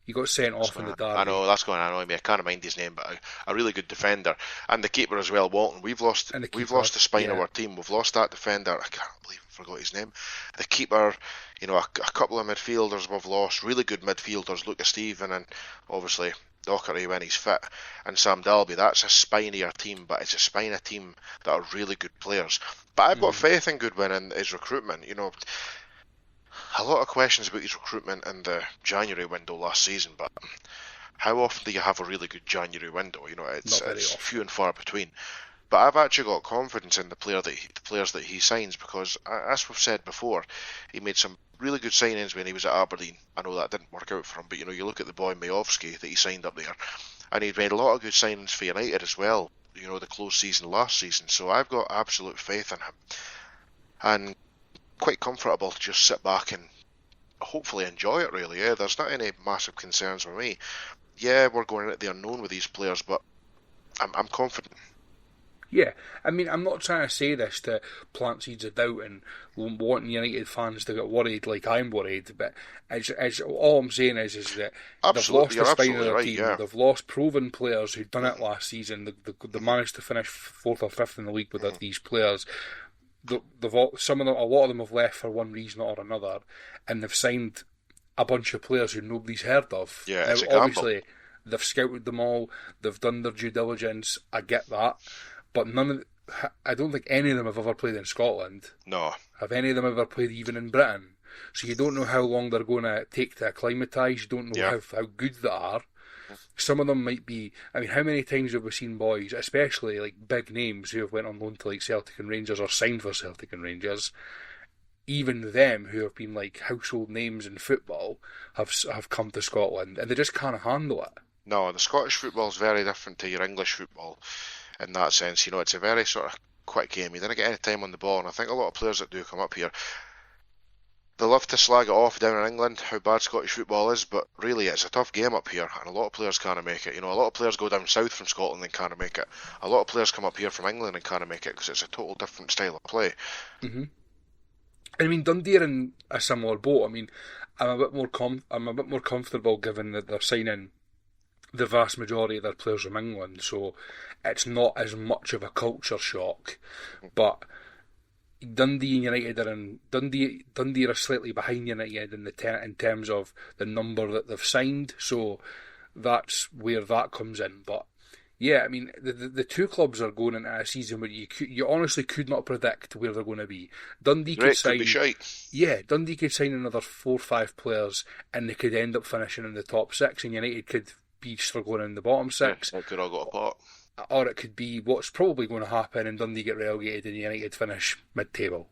He got sent off in the derby. I know, that's going to annoy me. I can't mind his name, but a really good defender, and the keeper as well, Walton. We've lost the spine of our team. We've lost that defender. I can't believe I forgot his name. The keeper, a couple of midfielders we've lost. Really good midfielders, Lucas Stephen, and obviously Docherty when he's fit, and Sam Dalby. That's a spine of your team, but it's a spine of team that are really good players. But I've got faith in Goodwin and his recruitment. A lot of questions about his recruitment in the January window last season, but how often do you have a really good January window? You know, it's few and far between. But I've actually got confidence in the players that he signs, because, as we've said before, he made some really good signings when he was at Aberdeen. I know that didn't work out for him, but you look at the boy Majovski that he signed up there, and he'd made a lot of good signings for United as well. The close season last season. So I've got absolute faith in him, and quite comfortable to just sit back and hopefully enjoy it. Really, yeah. There's not any massive concerns for me. Yeah, we're going into the unknown with these players, but I'm confident. Yeah, I mean, I'm not trying to say this to plant seeds of doubt and wanting United fans to get worried like I'm worried, but it's all I'm saying is that they've lost the spine of their team. Yeah. They've lost proven players who'd done it last season. They managed to finish 4th or 5th in the league with these players. A lot of them have left for one reason or another, and they've signed a bunch of players who nobody's heard of. Yeah, it's a gamble. Obviously, they've scouted them all. They've done their due diligence. I get that. But I don't think any of them have ever played in Scotland. No. Have any of them ever played even in Britain? So you don't know how long they're going to take to acclimatise. You don't know how good they are. Some of them might be... I mean, how many times have we seen boys, especially like big names who have went on loan to like Celtic and Rangers or signed for Celtic and Rangers, even them who have been like household names in football have come to Scotland, and they just can't handle it. No, the Scottish football is very different to your English football. In that sense, it's a very sort of quick game. You don't get any time on the ball, and I think a lot of players that do come up here, they love to slag it off down in England, how bad Scottish football is, but really it's a tough game up here, and a lot of players can't make it. A lot of players go down south from Scotland and can't make it. A lot of players come up here from England and can't make it, because it's a total different style of play. Mm-hmm. I mean, Dundee are in a similar boat. I mean, I'm a bit more comfortable given that they're signing the vast majority of their players from England, so it's not as much of a culture shock. But Dundee and United Dundee are slightly behind United in terms of the number that they've signed, so that's where that comes in. But yeah, I mean, the two clubs are going into a season where you honestly could not predict where they're going to be. Dundee could sign another 4 or 5 players, and they could end up finishing in the top 6, and United could be struggling in the bottom 6. It could all go apart. Or it could be what's probably going to happen, and Dundee get relegated and United finish mid-table.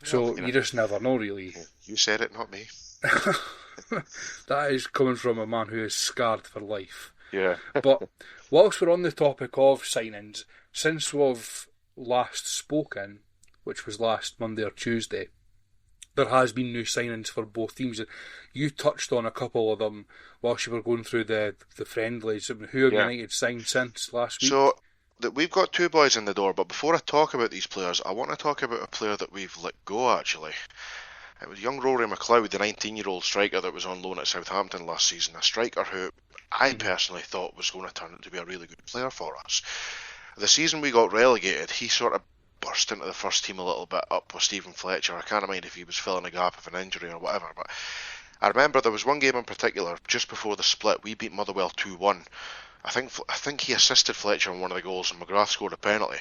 So you just never know, really. You said it, not me. That is coming from a man who is scarred for life. Yeah. But whilst we're on the topic of signings, since we've last spoken, which was last Monday or Tuesday, there has been new signings for both teams. You touched on a couple of them whilst you were going through the friendlies. Who have United signed since last week? So we've got 2 boys in the door, but before I talk about these players, I want to talk about a player that we've let go, actually. It was young Rory McLeod, the 19-year-old striker that was on loan at Southampton last season, a striker who I personally thought was going to turn out to be a really good player for us. The season we got relegated, he sort of burst into the first team a little bit up with Stephen Fletcher. I can't mind if he was filling a gap of an injury or whatever, but I remember there was one game in particular, just before the split, we beat Motherwell 2-1. I think he assisted Fletcher on one of the goals, and McGrath scored a penalty.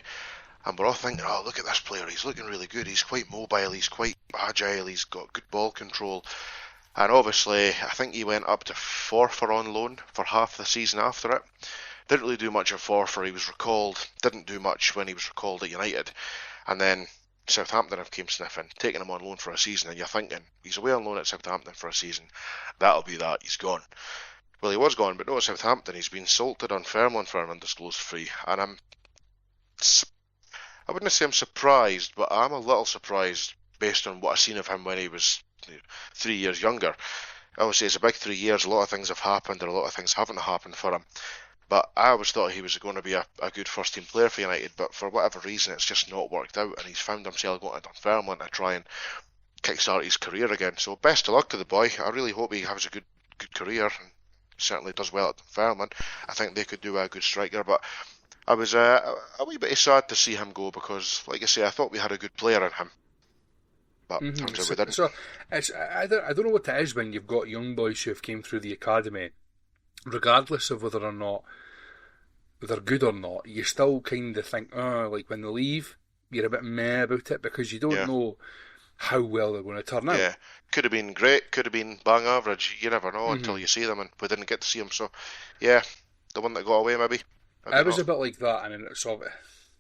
And we're all thinking, oh, look at this player, he's looking really good, he's quite mobile, he's quite agile, he's got good ball control. And obviously, I think he went up to Forfar on loan for half the season after it. Didn't really do much at Forfar, he was recalled, didn't do much when he was recalled at United. And then Southampton have came sniffing, taking him on loan for a season, and you're thinking, he's away on loan at Southampton for a season, that'll be that, he's gone. Well, he was gone, but not at Southampton, he's been sold to Dunfermline for an undisclosed fee, and I wouldn't say I'm surprised, but I'm a little surprised based on what I've seen of him when he was 3 years younger. Obviously, it's a big 3 years, a lot of things have happened, and a lot of things haven't happened for him. But I always thought he was going to be a good first-team player for United, but for whatever reason, it's just not worked out, and he's found himself going to Dunfermline to try and kickstart his career again. So best of luck to the boy. I really hope he has a good career, and certainly does well at Dunfermline. I think they could do a good striker, but I was a wee bit sad to see him go because, like I say, I thought we had a good player in him. But turns out we didn't. So I don't know what it is when you've got young boys who have came through the academy, regardless of whether or not they're good or not, you still kind of think, like when they leave, you're a bit meh about it because you don't know. how well they're going to turn out. Yeah, could have been great, could have been bang average. You never know until you see them, and we didn't get to see them. So, yeah, the one that got away, maybe It was not. a bit like that, and then it sort of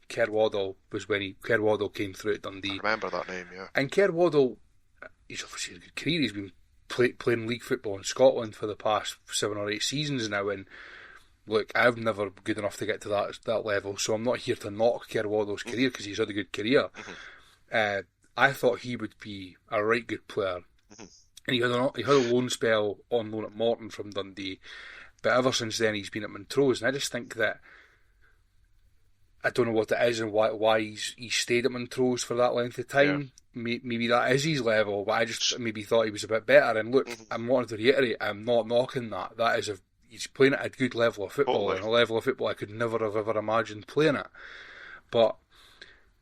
Kerwaddle was when Kerwaddle came through at Dundee. I remember that name, yeah. And Kerwaddle, he's obviously had a good career. He's been playing league football in Scotland for the past 7 or 8 seasons now, and look, I've never been good enough to get to that level, so I'm not here to knock Kerwaddle's career because he's had a good career. I thought he would be a right good player, and he had a loan spell on loan at Morton from Dundee, but ever since then he's been at Montrose, and I just think that I don't know what it is and why he stayed at Montrose for that length of time. Yeah. Maybe that is his level, but I just maybe thought he was a bit better. And look, I'm wanting to reiterate, I'm not knocking that. That is he's playing at a good level of football, and a level of football I could never have ever imagined playing at. But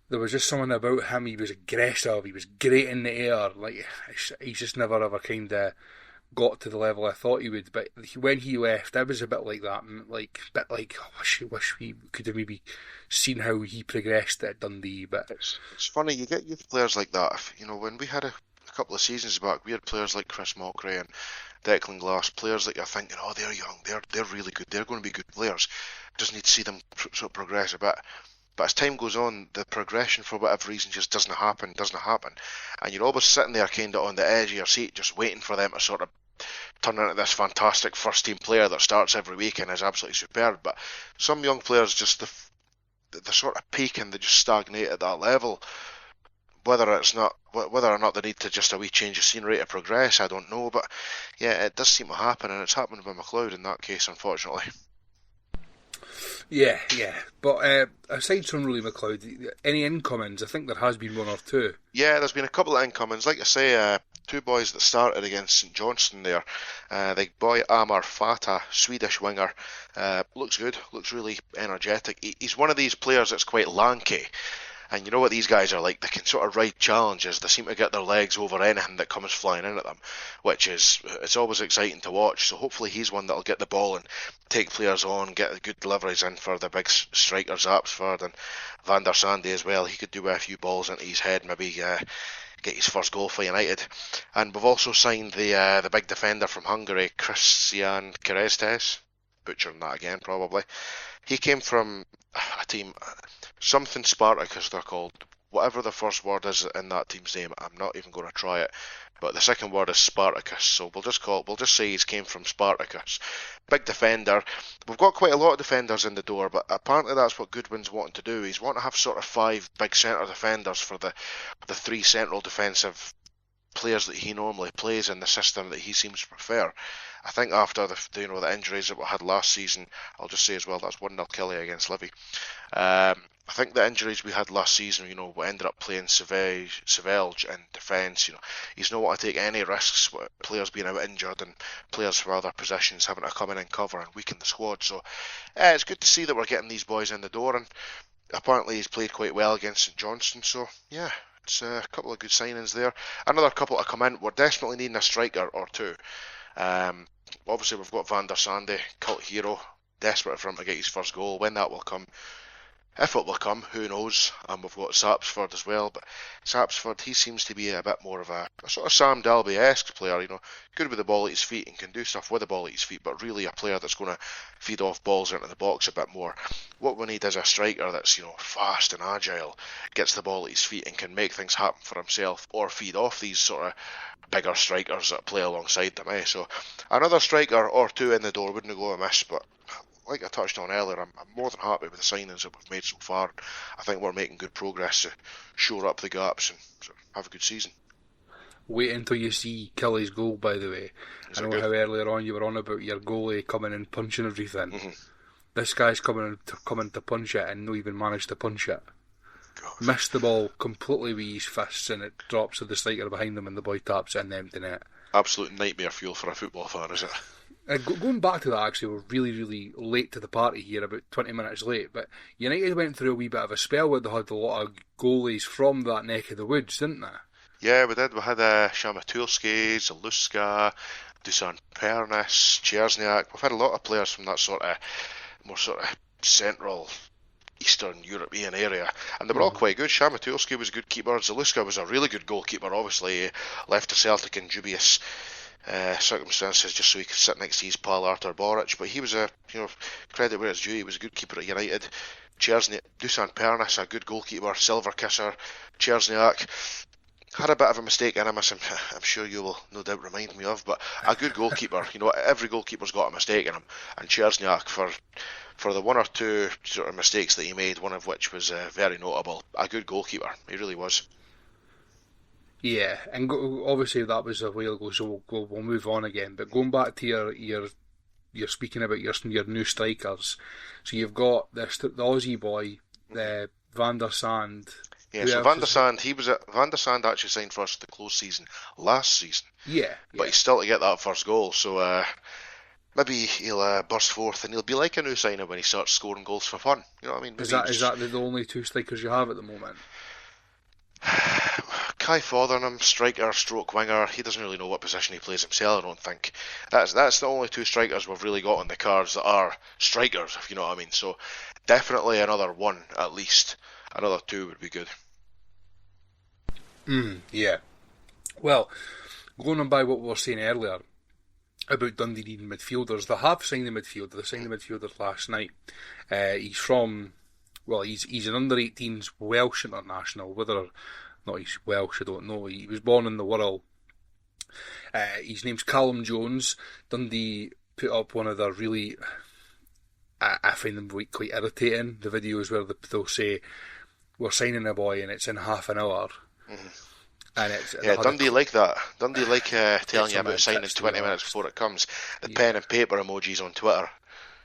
there was just something about him. He was aggressive. He was great in the air. Like he's just never ever kind of got to the level I thought he would. But when he left, I was a bit like that. I wish we could have maybe seen how he progressed at Dundee. But it's funny, you get youth players like that. When we had a couple of seasons back, we had players like Chris Mockray and Declan Glass, players that you're thinking, oh, they're young, they're really good, they're going to be good players. Just need to see them sort of progress a bit. But as time goes on, the progression for whatever reason just doesn't happen. And you're always sitting there kind of on the edge of your seat, just waiting for them to sort of turn into this fantastic first team player that starts every week and is absolutely superb. But some young players just the sort of peak and they just stagnate at that level. Whether or not they need to just a wee change of scenery to progress, I don't know. But yeah, it does seem to happen, and it's happened with McLeod in that case, unfortunately. Yeah. But aside from Rory McLeod, any incomings? I think there has been one or two. Yeah, there's been a couple of incomings. Like I say, two boys that started against St Johnstone there. The boy Amar Fata, Swedish winger, looks good, looks really energetic. He's one of these players that's quite lanky. And you know what these guys are like, they can sort of ride challenges, they seem to get their legs over anything that comes flying in at them, it's always exciting to watch. So hopefully he's one that'll get the ball and take players on, get good deliveries in for the big strikers, Absford and Van der Sande as well. He could do a few balls into his head, maybe get his first goal for United. And we've also signed the big defender from Hungary, Christian Kerestes, butchering that again probably. He came from a team, something Spartacus they're called. Whatever the first word is in that team's name, I'm not even going to try it. But the second word is Spartacus, so we'll just say he's came from Spartacus. Big defender. We've got quite a lot of defenders in the door, but apparently that's what Goodwin's wanting to do. He's wanting to have sort of 5 big centre defenders for the 3 central defensive players that he normally plays in the system that he seems to prefer. I think after the injuries that we had last season, I'll just say as well, that's 1-0 Kelly against Livy. I think the injuries we had last season, we ended up playing Savelge in defence. He's not want to take any risks with players being out injured and players from other positions having to come in and cover and weaken the squad. So it's good to see that we're getting these boys in the door, and apparently he's played quite well against St Johnstone. So yeah, it's a couple of good signings there. Another couple to come in. We're desperately needing a striker or two. Obviously we've got Van der Sande, cult hero, desperate for him to get his first goal. When that will come, if it will come, who knows. And we've got Sapsford as well, but Sapsford, he seems to be a bit more of a sort of Sam Dalby-esque player, good with the ball at his feet and can do stuff with the ball at his feet, but really a player that's going to feed off balls into the box a bit more. What we need is a striker that's, fast and agile, gets the ball at his feet and can make things happen for himself or feed off these sort of bigger strikers that play alongside them. So another striker or two in the door wouldn't go amiss, but like I touched on earlier, I'm more than happy with the signings that we've made so far. I think we're making good progress to shore up the gaps and have a good season. Wait until you see Kelly's goal, by the way. I know how earlier on you were on about your goalie coming and punching everything. This guy's coming to punch it and not even managed to punch it. God. Missed the ball completely with his fists and it drops to the striker behind him and the boy taps it in the empty net. Absolute nightmare fuel for a football fan, is it? Going back to that, actually, we're really, really late to the party here, about 20 minutes late, but United went through a wee bit of a spell where they had a lot of goalies from that neck of the woods, didn't they? Yeah, we did. We had Shamatulski, Zaluska, Dusan Pernis, Chersniak. We've had a lot of players from that more sort of central Eastern European area, and they were all quite good. Shamatulski was a good keeper. Zaluska was a really good goalkeeper. Obviously, he left to Celtic in dubious circumstances just so he could sit next to his pal Artur Boric, but he was credit where it's due. He was a good keeper at United. Dusan Pernis, a good goalkeeper. Silver Kisser, Chersniak had a bit of a mistake in him, as I'm sure you will no doubt remind me of, but a good goalkeeper. Every goalkeeper's got a mistake in him, and Chersniak, for the one or two sort of mistakes that he made, one of which was very notable, a good goalkeeper. He really was. Yeah, and obviously that was a while ago, so we'll move on again. But going back to you're speaking about your new strikers. So you've got the Aussie boy, Van der Sand. Yeah, so Van der Sand actually signed for us the close season last season. Yeah. But he's still to get that first goal, so maybe he'll burst forth and he'll be like a new signing when he starts scoring goals for fun. You know what I mean? Maybe Is that the only two strikers you have at the moment? Kai Fotheringham, striker, stroke winger. He doesn't really know what position he plays himself, I don't think. That's the only two strikers we've really got on the cards that are strikers, if you know what I mean. So definitely another one at least. Another two would be good. Yeah. Well, going on by what we were saying earlier about Dundee needing midfielders, they have signed a midfielder. They signed a midfielder last night. He's an under-18s Welsh international. Whether or not he's Welsh, I don't know. He was born in the Wirral. His name's Callum Jones. Dundee put up one of their really... I find them quite irritating. The videos where they'll say, we're signing a boy and it's in half an hour. Mm-hmm. And it's Dundee like that. Dundee like telling you about signing 20 minutes before it comes. The pen and paper emojis on Twitter.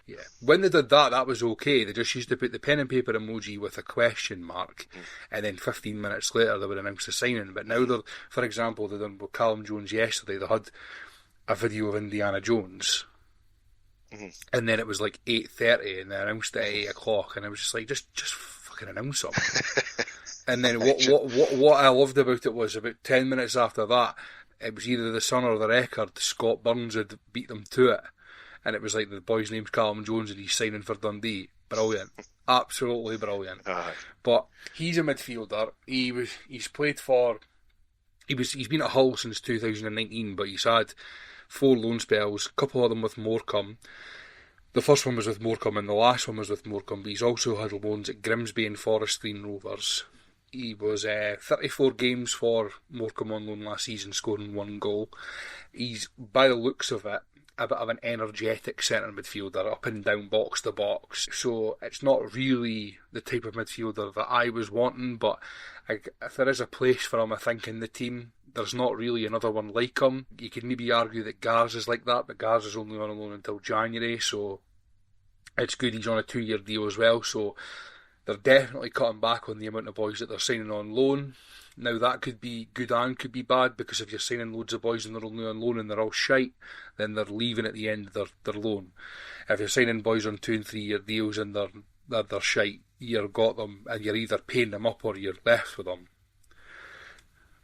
Yeah, when they did that was okay. They just used to put the pen and paper emoji with a question mark, and then 15 minutes later they would announce the signing. But now they're, for example, they done with Callum Jones yesterday. They had a video of Indiana Jones, and then it was like 8:30, and they announced it at 8 o'clock, and I was just like, just fucking announce something. And then what I loved about it was about 10 minutes after that, it was either the Sun or the Record. Scott Burns had beat them to it. And it was like the boy's name's Callum Jones and he's signing for Dundee. Brilliant. Absolutely brilliant. But he's a midfielder. He's been at Hull since 2019, but he's had 4 loan spells, a couple of them with Morecambe. The first one was with Morecambe and the last one was with Morecambe, but he's also had loans at Grimsby and Forest Green Rovers. He was 34 games for Morecambe on loan last season, scoring 1 goal. He's, by the looks of it, a bit of an energetic centre midfielder, up and down, box to box. So it's not really the type of midfielder that I was wanting, but if there is a place for him, I think, in the team, there's not really another one like him. You could maybe argue that Gars is like that, but Gars is only on loan until January, so it's good he's on a 2-year deal as well. So they're definitely cutting back on the amount of boys that they're signing on loan. Now that could be good and could be bad, because if you're signing loads of boys and they're only on loan and they're all shite, then they're leaving at the end of their loan. If you're signing boys on 2 and 3 year deals and they're shite, you've got them and you're either paying them up or you're left with them.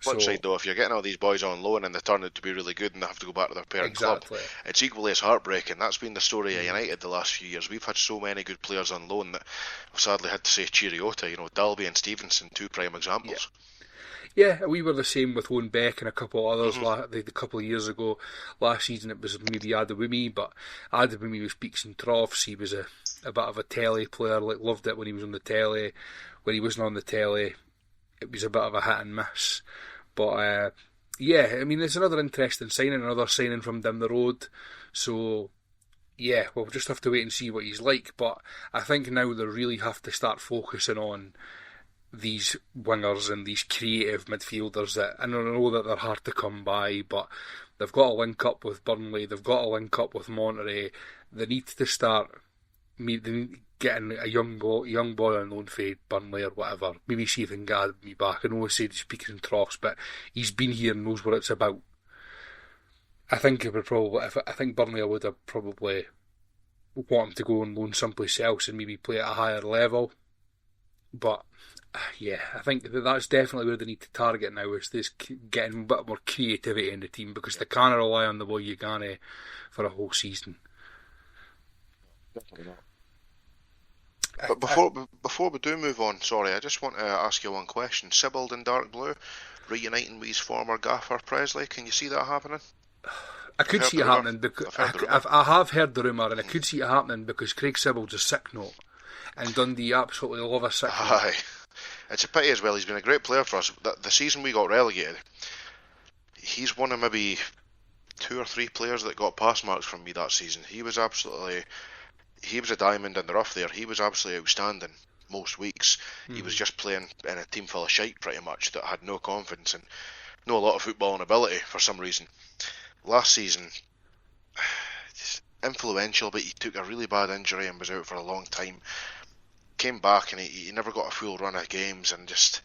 Flip side though, if you're getting all these boys on loan and they turn out to be really good and they have to go back to their parent club, it's equally as heartbreaking. That's been the story of United the last few years. We've had so many good players on loan that we've sadly had to say cheerio to. Dalby and Stevenson, 2 prime examples. Yeah, we were the same with Owen Beck and a couple of others a couple of years ago. Last season it was maybe Adewumi, but Adewumi was peaks and troughs. He was a bit of a telly player, loved it when he was on the telly. When he wasn't on the telly, it was a bit of a hit and miss. But it's another interesting signing, another signing from down the road. So yeah, we'll just have to wait and see what he's like. But I think now they really have to start focusing on these wingers and these creative midfielders that, I know that they're hard to come by, but they've got to link up with Burnley, they've got to link up with Monterey. They need to start getting a young boy on loan for Burnley or whatever. Maybe see if they can get me back. I know I said speaking in troughs, but he's been here and knows what it's about. I think Burnley would have probably want him to go on loan someplace else and maybe play at a higher level. But yeah, I think that's definitely where they need to target now, is this getting a bit more creativity in the team, because they can't rely on the boy Ugane for a whole season. Definitely not. But before we do move on, sorry, I just want to ask you one question. Sibbald in dark blue, reuniting with his former gaffer Presley. Can you see that happening? I could see it happening because I have heard the rumour, and I could see it happening because Craig Sibbald's a sick note, and Dundee absolutely love a sick note. Aye. It's a pity as well. He's been a great player for us. The season we got relegated, he's one of maybe 2 or 3 players that got pass marks from me that season. He was a diamond in the rough there. He was absolutely outstanding most weeks. He was just playing in a team full of shite pretty much that had no confidence and no a lot of footballing ability for some reason. Last season, just influential, but he took a really bad injury and was out for a long time. Came back and he never got a full run of games and just,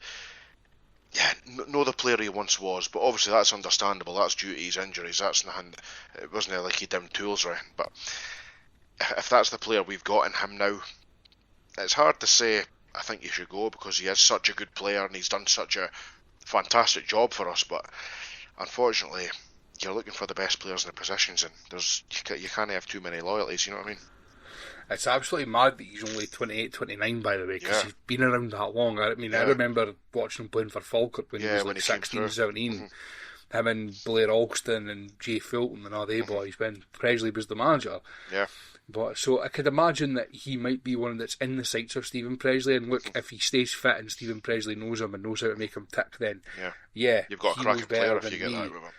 not the player he once was. But obviously that's understandable. That's due to his injuries. That's nothing. It wasn't like he downed tools or anything. But if that's the player we've got in him now, it's hard to say I think he should go because he is such a good player and he's done such a fantastic job for us. But unfortunately, you're looking for the best players in the positions, and you can't have too many loyalties, you know what I mean? It's absolutely mad that he's only 28, 29, by the way, because he's been around that long. I remember watching him playing for Falkirk when he was like 16, 17. Mm-hmm. Him and Blair Alston and Jay Fulton and all they boys when Presley was the manager. Yeah. But so I could imagine that he might be one that's in the sights of Stephen Presley, and look, if he stays fit and Stephen Presley knows him and knows how to make him tick, then you've got a cracking player if you get that with him.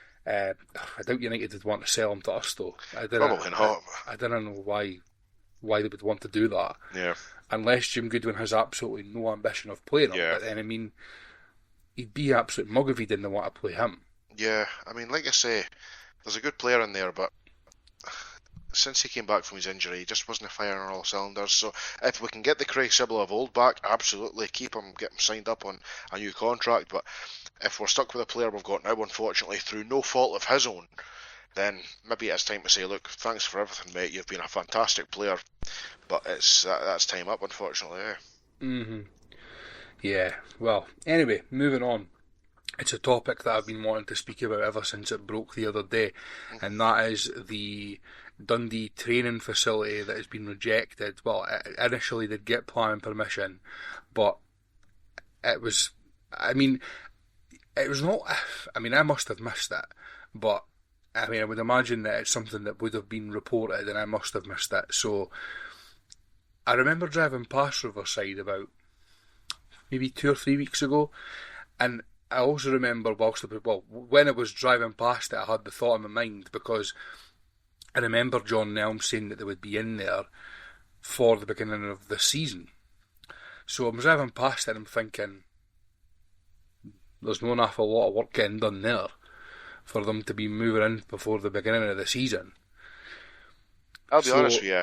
I doubt United would want to sell him to us though. Probably not. I don't know why they would want to do that. Yeah. Unless Jim Goodwin has absolutely no ambition of playing him. But then, I mean, he'd be an absolute mug if he didn't want to play him. Yeah, I mean, like I say, there's a good player in there, but since he came back from his injury, he just wasn't firing on all cylinders. So if we can get the Craig Sibbald of old back, absolutely keep him, get him signed up on a new contract. But if we're stuck with a player we've got now, unfortunately, through no fault of his own, then maybe it's time to say, look, thanks for everything, mate. You've been a fantastic player, but that's time up, unfortunately. Yeah. Well, anyway, moving on. It's a topic that I've been wanting to speak about ever since it broke the other day, and that is the Dundee training facility that has been rejected. Well, initially they'd get planning permission, but it was, I must have missed it, but I would imagine that it's something that would have been reported and I must have missed it. So I remember driving past Riverside about maybe 2 or 3 weeks ago, and I also remember when I was driving past it, I had the thought in my mind because I remember John Nelm saying that they would be in there for the beginning of the season. So I'm driving past it and I'm thinking, there's not an awful lot of work getting done there for them to be moving in before the beginning of the season. I'll be honest with you,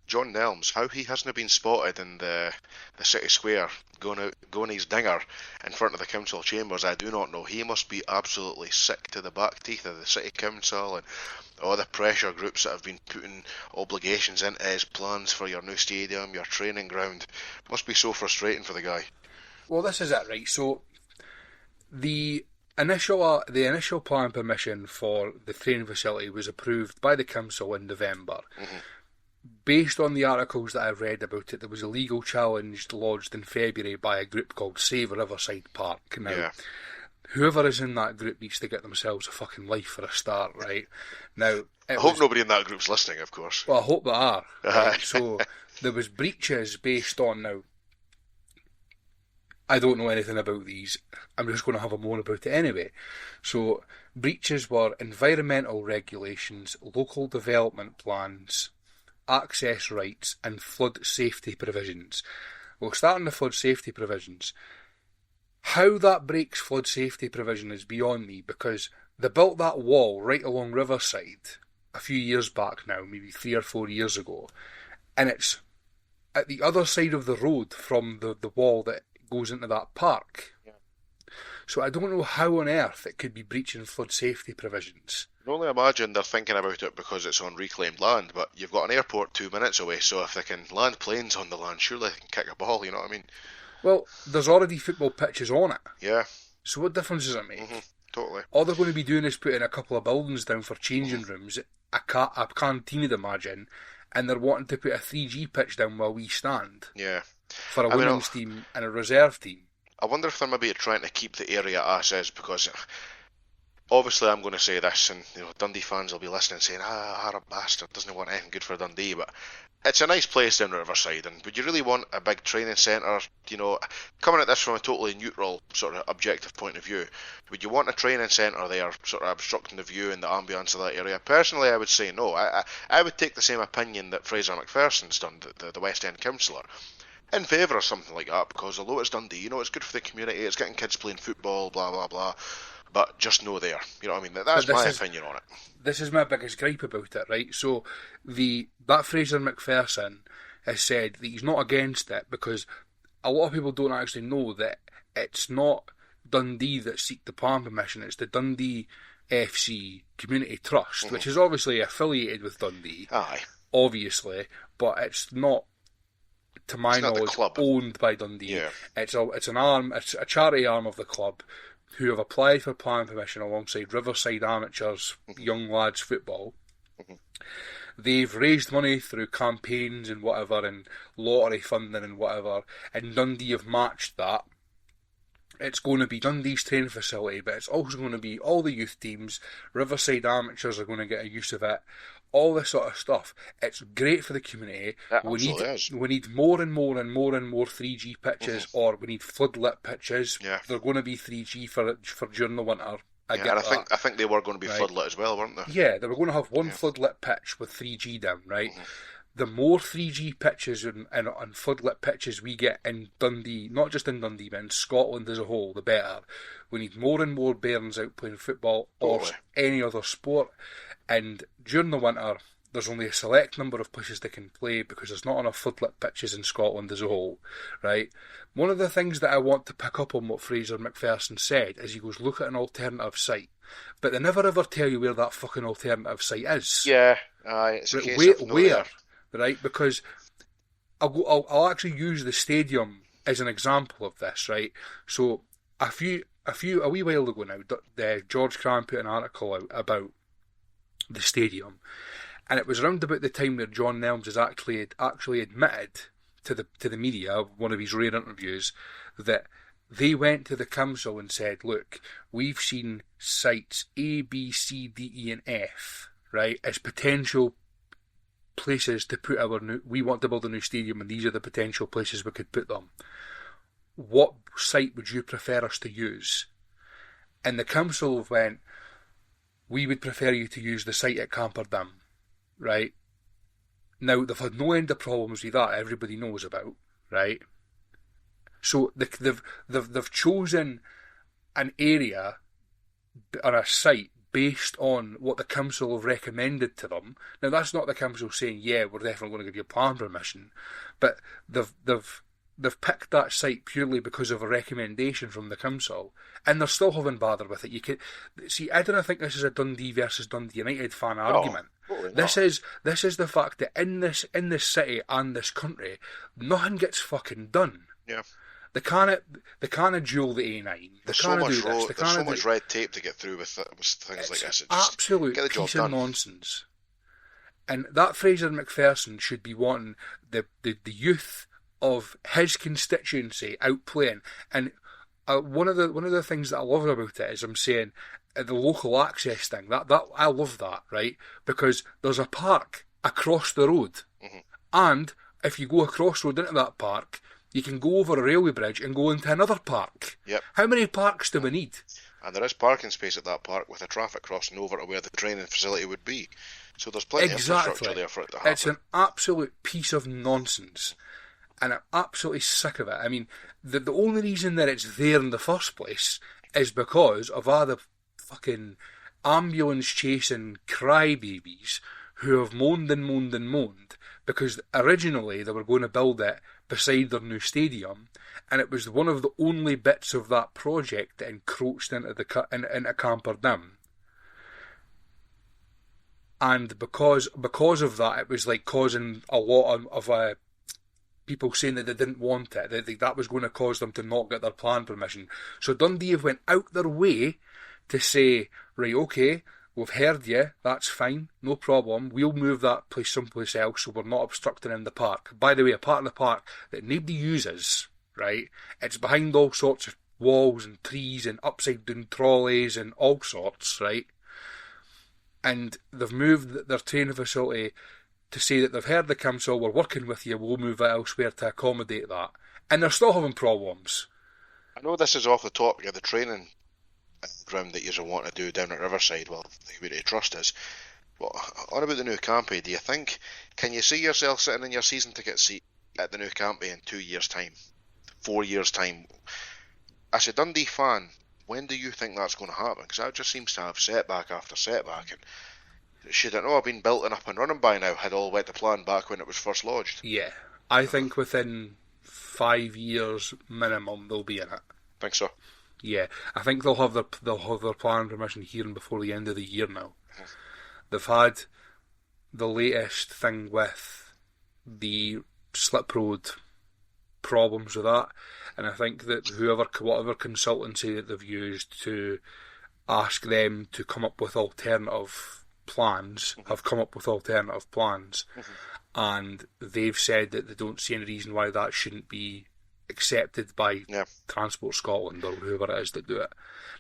John Nelms, how he hasn't been spotted in the city square going his dinger in front of the council chambers, I do not know. He must be absolutely sick to the back teeth of the city council and all the pressure groups that have been putting obligations into his plans for your new stadium, your training ground. Must be so frustrating for the guy. Well, this is it, right? So the initial plan permission for the training facility was approved by the council in November. Based on the articles that I read about it, there was a legal challenge lodged in February by a group called Save Riverside Park. Now, whoever is in that group needs to get themselves a fucking life for a start, right? Now, I hope nobody in that group's listening, of course. Well, I hope they are. Right? So there was breaches based on, now, I don't know anything about these. I'm just going to have a moan about it anyway. So breaches were environmental regulations, local development plans, access rights and flood safety provisions. We'll start on the flood safety provisions. How that breaks flood safety provision is beyond me, because they built that wall right along Riverside a few years back now, maybe 3 or 4 years ago, and it's at the other side of the road from the wall that goes into that park. So I don't know how on earth it could be breaching flood safety provisions. I can only imagine they're thinking about it because it's on reclaimed land, but you've got an airport 2 minutes away, so if they can land planes on the land, surely they can kick a ball, you know what I mean? Well, there's already football pitches on it. Yeah. So what difference does it make? Totally. All they're going to be doing is putting a couple of buildings down for changing rooms, a canteen, I'd imagine, and they're wanting to put a 3G pitch down while we stand. Yeah. For a women's team and a reserve team. I wonder if they're maybe trying to keep the area as is, because obviously I'm going to say this, and Dundee fans will be listening saying, Arab bastard doesn't want anything good for Dundee, but it's a nice place in Riverside, and would you really want a big training centre, coming at this from a totally neutral sort of objective point of view, would you want a training centre there sort of obstructing the view and the ambience of that area? Personally, I would say no. I would take the same opinion that Fraser McPherson's done, the West End councillor, in favour of something like that, because although it's Dundee, it's good for the community, it's getting kids playing football, blah, blah, blah, but just no there. You know what I mean? That's my opinion on it. This is my biggest gripe about it, right? So, that Fraser McPherson has said that he's not against it, because a lot of people don't actually know that it's not Dundee that seek the plan permission, it's the Dundee FC Community Trust, which is obviously affiliated with Dundee. Aye. Obviously, but it's not, to my knowledge, owned by Dundee. Yeah. It's a charity arm of the club who have applied for plan permission alongside Riverside Amateurs Young Lads Football. They've raised money through campaigns and whatever, and lottery funding and whatever, and Dundee have matched that. It's going to be Dundee's training facility, but it's also going to be all the youth teams. Riverside Amateurs are going to get a use of it. All this sort of stuff. It's great for the community. We need more and more and more and more 3G pitches, or we need floodlit pitches. Yeah. They're going to be 3G for during the winter. I think they were going to be floodlit as well, weren't they? Yeah, they were going to have one floodlit pitch with 3G down, right? The more 3G pitches and floodlit pitches we get in Dundee, not just in Dundee, but in Scotland as a whole, the better. We need more and more bairns out playing football or any other sport. And during the winter, there's only a select number of places they can play because there's not enough floodlit pitches in Scotland as a whole, right? One of the things that I want to pick up on what Fraser McPherson said is he goes, look at an alternative site. But they never ever tell you where that fucking alternative site is. Yeah, it's a case of where, right? Because I'll actually use the stadium as an example of this, right? So a wee while ago now, George Cran put an article out about the stadium, and it was around about the time where John Nelms has actually admitted to the media, one of his rare interviews, that they went to the council and said, look, we've seen sites A, B, C, D, E and F, right, as potential places to put we want to build a new stadium, and these are the potential places we could put them. What site would you prefer us to use? And the council went, we would prefer you to use the site at Camperdown, right? Now, they've had no end of problems with that, everybody knows about, right? So they've chosen an area or a site based on what the council have recommended to them. Now, that's not the council saying, yeah, we're definitely going to give you plan permission, but they've picked that site purely because of a recommendation from the council, and they're still having bother with it. I don't think this is a Dundee versus Dundee United fan argument. This is the fact that in this city and this country, nothing gets fucking done. Yeah. They can't duel the A9. There's so much red tape to get through with things like this. Absolute piece of nonsense. And that Fraser McPherson should be wanting the youth of his constituency out playing. And one of the things that I love about it is I'm saying the local access thing. That I love that, right? Because there's a park across the road, and if you go across road into that park, you can go over a railway bridge and go into another park. Yep. How many parks do we need? And there is parking space at that park with a traffic crossing over to where the training facility would be. So there's plenty of infrastructure there for it to happen. It's an absolute piece of nonsense. And I'm absolutely sick of it. I mean, the only reason that it's there in the first place is because of all the fucking ambulance-chasing crybabies who have moaned and moaned and moaned because originally they were going to build it beside their new stadium, and it was one of the only bits of that project that encroached into Camperdown. And because of that, it was like causing a lot of people saying that they didn't want it, that was going to cause them to not get their plan permission. So Dundee have went out their way to say, right, okay, we've heard you, that's fine, no problem. We'll move that place someplace else so we're not obstructing in the park. By the way, a part of the park that nobody uses, right? It's behind all sorts of walls and trees and upside down trolleys and all sorts, right? And they've moved their training facility to say that they've heard the council, we're working with you, we'll move it elsewhere to accommodate that. And they're still having problems. I know this is off the topic of the training ground that you want to do down at Riverside, well, the Community Trust is. But on about the new campy, do you think, can you see yourself sitting in your season ticket seat at the new campy in 2 years' time, 4 years' time? As a Dundee fan, when do you think that's going to happen? Because that just seems to have setback after setback, and should it not have been built and up and running by now, had all went to plan back when it was first lodged? Yeah, I think within 5 years minimum they'll be in it. Think so? Yeah, I think they'll have their planning permission here and before the end of the year now. Mm-hmm. They've had the latest thing with the slip road problems with that, and I think that whatever consultancy that they've used to ask them to come up with alternative plans have come up with alternative plans, and they've said that they don't see any reason why that shouldn't be accepted by Transport Scotland or whoever it is that do it.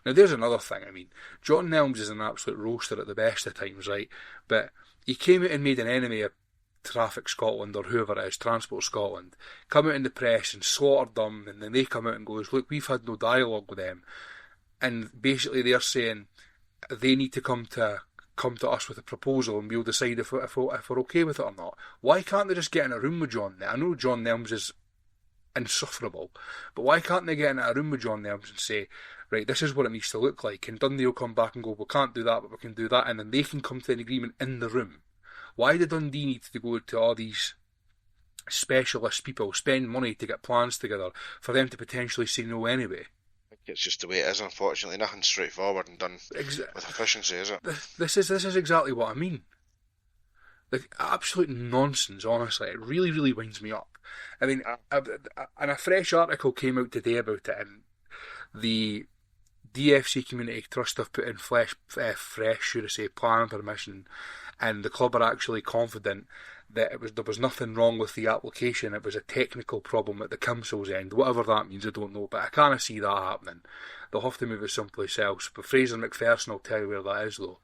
Now there's another thing, I mean, John Nelms is an absolute roaster at the best of times, right? But he came out and made an enemy of Traffic Scotland or whoever it is, Transport Scotland, come out in the press and slaughtered them, and then they come out and goes, look, we've had no dialogue with them, and basically they're saying they need to come to us with a proposal and we'll decide if we're okay with it or not. Why can't they just get in a room with John? I know John Nelms is insufferable, but why can't they get in a room with John Nelms and say, right, this is what it needs to look like, and Dundee will come back and go, we can't do that, but we can do that, and then they can come to an agreement in the room. Why did Dundee need to go to all these specialist people, spend money to get plans together for them to potentially say no anyway? I think it's just the way it is, unfortunately. Nothing straightforward and done with efficiency, is it? This is exactly what I mean. Like, absolute nonsense, honestly. It really, really winds me up. I mean, and a fresh article came out today about it, and the DFC Community Trust have put in fresh, should I say, planning permission, and the club are actually confident that there was nothing wrong with the application. It was a technical problem at the council's end. Whatever that means, I don't know, but I can't see that happening. They'll have to move it someplace else. But Fraser McPherson will tell you where that is, though.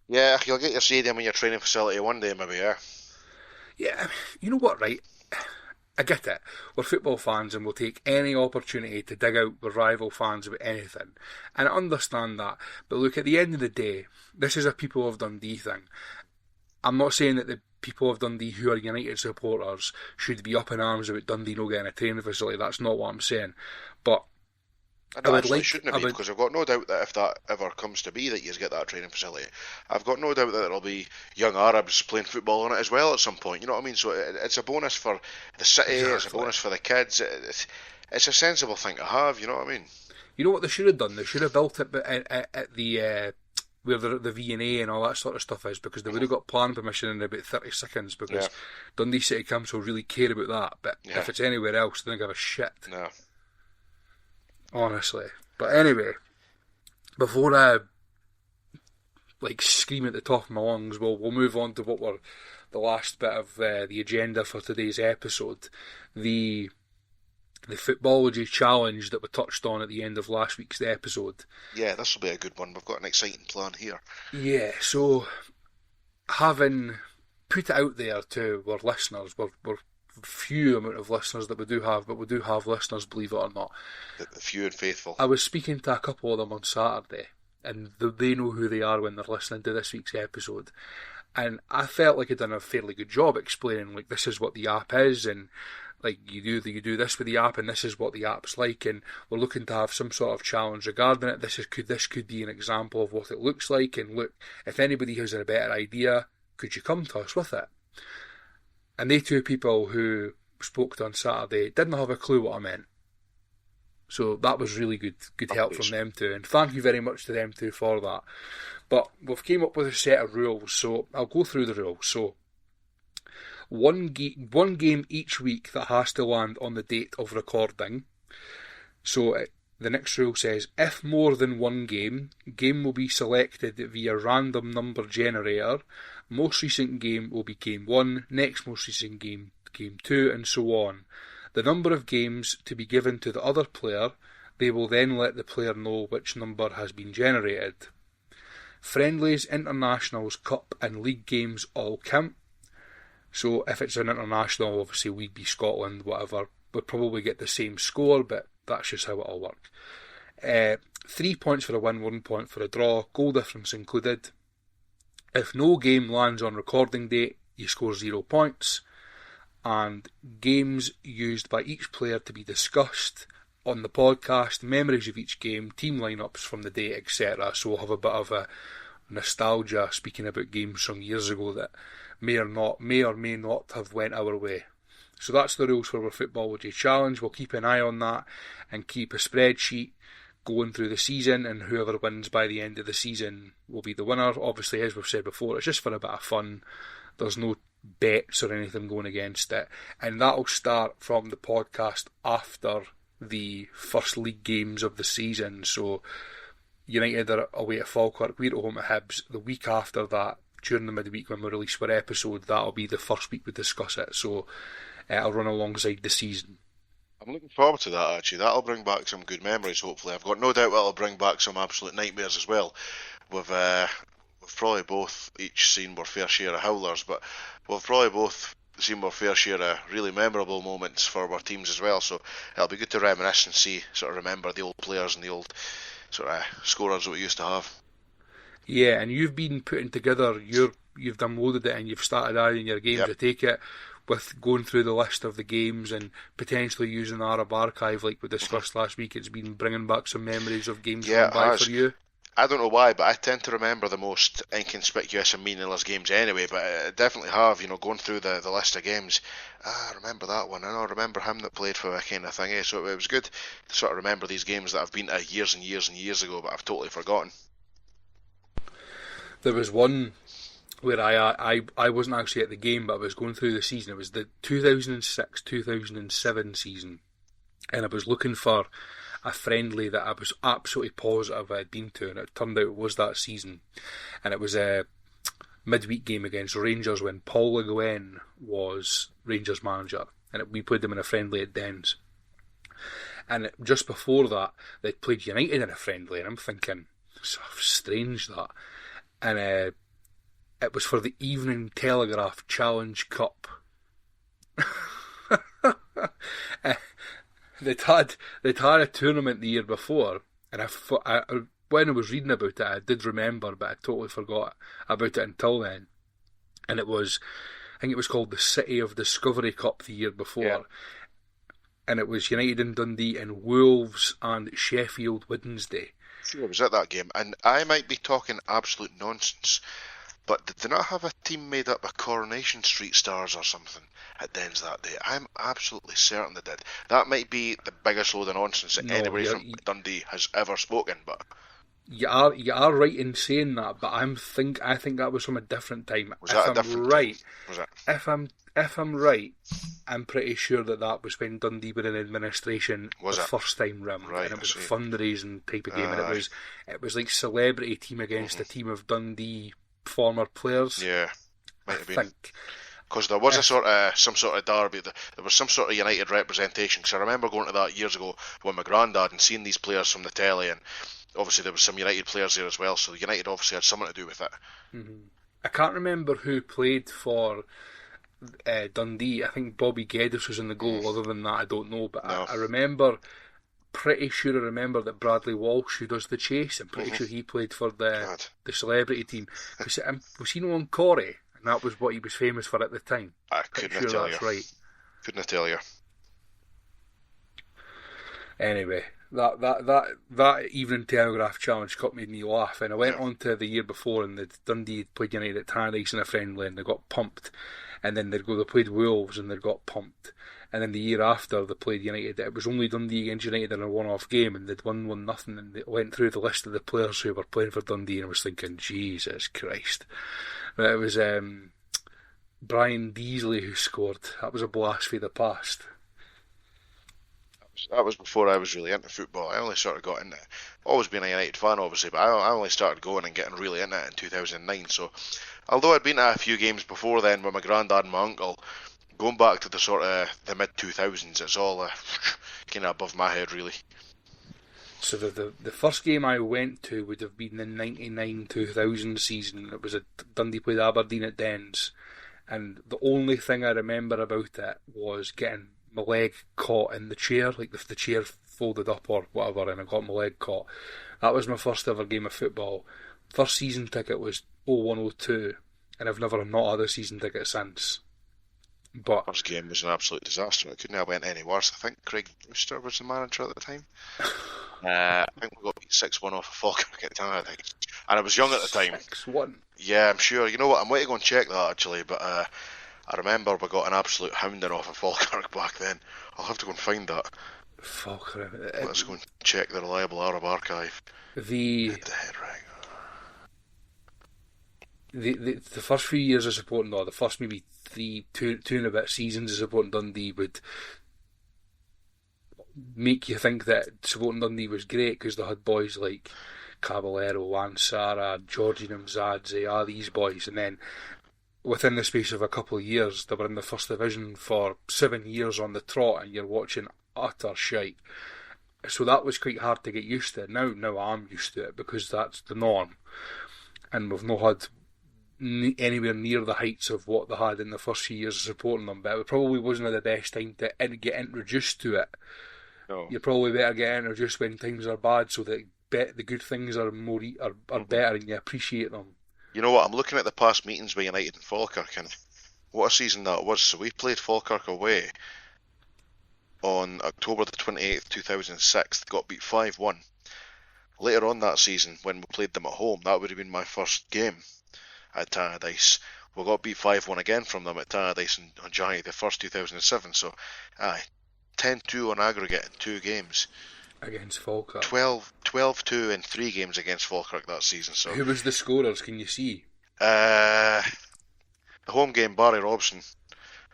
Yeah, you'll get your stadium and your training facility one day, maybe, yeah. Yeah, you know what, right? I get it. We're football fans and we'll take any opportunity to dig out the rival fans about anything. And I understand that. But look, at the end of the day, this is a people of Dundee thing. I'm not saying that the people of Dundee who are United supporters should be up in arms about Dundee not getting a training facility. That's not what I'm saying. But shouldn't it be? Because I've got no doubt that if that ever comes to be that you get that training facility, I've got no doubt that there'll be young Arabs playing football on it as well at some point. You know what I mean? So it's a bonus for the city, exactly. It's a bonus for the kids. It's a sensible thing to have, you know what I mean? You know what they should have done? They should have built it at the where the V&A and all that sort of stuff is, because they would have got planning permission in about 30 seconds, because Dundee City Council really care about that. But if it's anywhere else, they don't give a shit. No. Honestly. But anyway, before I scream at the top of my lungs, we'll move on to what were the last bit of the agenda for today's episode. The Footballogy challenge that we touched on at the end of last week's episode. Yeah, this will be a good one. We've got an exciting plan here. Yeah, so having put it out there to our listeners, we're few amount of listeners that we do have, but we do have listeners, believe it or not. The few and faithful. I was speaking to a couple of them on Saturday, and they know who they are when they're listening to this week's episode. And I felt like I'd done a fairly good job explaining, this is what the app is, and you do this with the app, and this is what the app's like, and we're looking to have some sort of challenge regarding it. This could be an example of what it looks like, and look, if anybody has a better idea, could you come to us with it? And they two people who spoke to on Saturday didn't have a clue what I meant. So that was really good help from them too. And thank you very much to them too for that. But we've came up with a set of rules, so I'll go through the rules. So one game each week that has to land on the date of recording. So The next rule says, if more than one game will be selected via random number generator. Most recent game will be game 1, next most recent game 2, and so on. The number of games to be given to the other player, they will then let the player know which number has been generated. Friendlies, internationals, cup and league games all count. So if it's an international, obviously we'd be Scotland, whatever, we'd probably get the same score, but that's just how it'll work. 3 points for a win, 1 point for a draw, goal difference included. If no game lands on recording date, you score 0 points. And games used by each player to be discussed on the podcast, memories of each game, team lineups from the day, etc. So we'll have a bit of a nostalgia speaking about games from years ago that may or may not have went our way. So that's the rules for our Footballogy Challenge. We'll keep an eye on that and keep a spreadsheet going through the season, and whoever wins by the end of the season will be the winner. Obviously, as we've said before, it's just for a bit of fun. There's no bets or anything going against it, and that'll start from the podcast after the first league games of the season. So United are away at Falkirk, we're at home at Hibs. The week after that, during the midweek when we release our episode, that'll be the first week we discuss it, so it'll run alongside the season. I'm looking forward to that, actually. That'll bring back some good memories, hopefully. I've got no doubt it'll bring back some absolute nightmares as well. We've probably both each seen our fair share of howlers, but we've probably both seen our fair share of really memorable moments for our teams as well, so it'll be good to reminisce and sort of remember the old players and the old sort of scorers that we used to have. Yeah, and you've been putting together, you've downloaded it and you've started adding your games. Yep. I take it with going through the list of the games and potentially using the Arab archive like we discussed last week. It's been bringing back some memories of games gone by for you. I don't know why, but I tend to remember the most inconspicuous and meaningless games anyway, but I definitely have, going through the list of games. I remember that one, and I remember him that played for a kind of thing, so it was good to sort of remember these games that I've been to years and years and years ago, but I've totally forgotten. There was one where I wasn't actually at the game, but I was going through the season. It was the 2006-2007 season, and I was looking for a friendly that I was absolutely positive I had been to, and it turned out it was that season. And it was a midweek game against Rangers when Paul Le Guen was Rangers manager, and we played them in a friendly at Dens. And just before that, they'd played United in a friendly, and I'm thinking, so strange that. And it was for the Evening Telegraph Challenge Cup. They'd had a tournament the year before, and when I was reading about it, I did remember, but I totally forgot about it until then. And I think it was called the City of Discovery Cup the year before. Yeah. And it was United and Dundee and Wolves and Sheffield Wednesday. Sure, I was at that game, and I might be talking absolute nonsense, but did they not have a team made up of Coronation Street stars or something at Dens that day? I'm absolutely certain they did. That might be the biggest load of nonsense that anybody from Dundee has ever spoken, but... You are right in saying that, but I think that was from a different time. Was that a different time? Was it? If I'm right, I'm pretty sure that was when Dundee were in administration first time round, right, and it was a fundraising type of game, and it was like celebrity team against a team of Dundee former players. Yeah, might have been. Because there was some sort of derby, there was some sort of United representation. Because I remember going to that years ago with my granddad and seeing these players from the telly, and obviously there was some United players there as well. So United obviously had something to do with it. Mm-hmm. I can't remember who played for Dundee. I think Bobby Geddes was in the goal. Other than that, I don't know. But no. I remember, pretty sure I remember that Bradley Walsh, who does the chase, I'm pretty sure he played for the celebrity team. Was he on Corey? And that was what he was famous for at the time. I couldn't tell you. Right. Couldn't tell you. Anyway, that Evening Telegraph Challenge Cup made me laugh, and I went on to the year before, and the Dundee played United at Tannadice in a friendly, and they got pumped. And then they played Wolves, and they got pumped. And then the year after, they played United. It was only Dundee against United in a one-off game, and they'd won 1-0. And they went through the list of the players who were playing for Dundee, and I was thinking, Jesus Christ. But it was Brian Deasley who scored. That was a blast for the past. that was before I was really into football. I only sort of got into it. Always been a United fan, obviously, but I only started going and getting really into it in 2009. So, although I'd been to a few games before then with my granddad and my uncle, going back to the sort of the mid 2000s, it's all kind of above my head, really. So the first game I went to would have been the 99-2000 season. It was Dundee played Aberdeen at Dens, and the only thing I remember about it was getting my leg caught in the chair, like the chair folded up or whatever, and I got my leg caught. That was my first ever game of football. First season ticket was 01-02, and I've never not had a season ticket since. But first game was an absolute disaster. It couldn't have went any worse. I think Craig Brewster was the manager at the time. I think we got beat 6-1 off of Falkirk at Tannadice. And I was young at the time. 6-1? Yeah, I'm sure. You know what, I'm waiting to go and check that actually, but I remember we got an absolute hounding off of Falkirk back then. I'll have to go and find that. Falkirk. Let's go and check the reliable Arab archive. The first few years of supporting, or the first maybe two and a bit seasons of supporting Dundee would make you think that supporting Dundee was great because they had boys like Caballero, Wansara, Georgian Mzadze, these boys, and then within the space of a couple of years they were in the first division for 7 years on the trot, and you're watching utter shite. So that was quite hard to get used to. Now I'm used to it because that's the norm, and we've not had anywhere near the heights of what they had in the first few years of supporting them, but it probably wasn't the best time to get introduced to it. No. You're probably better get introduced when times are bad, so that the good things are more are better and you appreciate them. You know what, I'm looking at the past meetings with United and Falkirk, and what a season that was. So we played Falkirk away on October the 28th, 2006, got beat 5-1. Later on that season, when we played them at home, that would have been my first game at Tannadice. We got beat 5-1 again from them at Tannadice on January the 1st, 2007. So, 10-2 on aggregate in 2 games. Against Falkirk. 12-2 in 3 games against Falkirk that season. So who was the scorers, can you see? The home game, Barry Robson.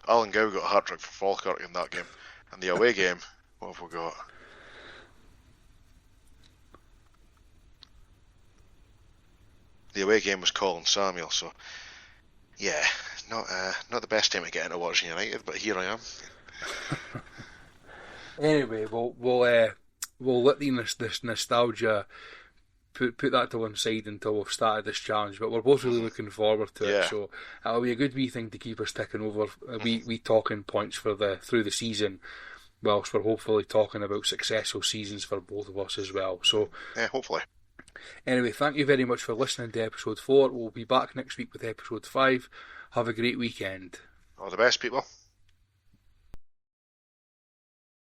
Alan Gow got a hat-trick for Falkirk in that game. And the away game, what have we got? The away game was Colin Samuel, so yeah, not the best time to get into watching United, but here I am. Anyway, we'll let this nostalgia put that to one side until we've started this challenge. But we're both really looking forward to it, so it'll be a good wee thing to keep us ticking over. We talking points for through the season, whilst we're hopefully talking about successful seasons for both of us as well. So yeah, hopefully. Anyway, thank you very much for listening to episode 4. We'll be back next week with episode 5. Have a great weekend. All the best, people.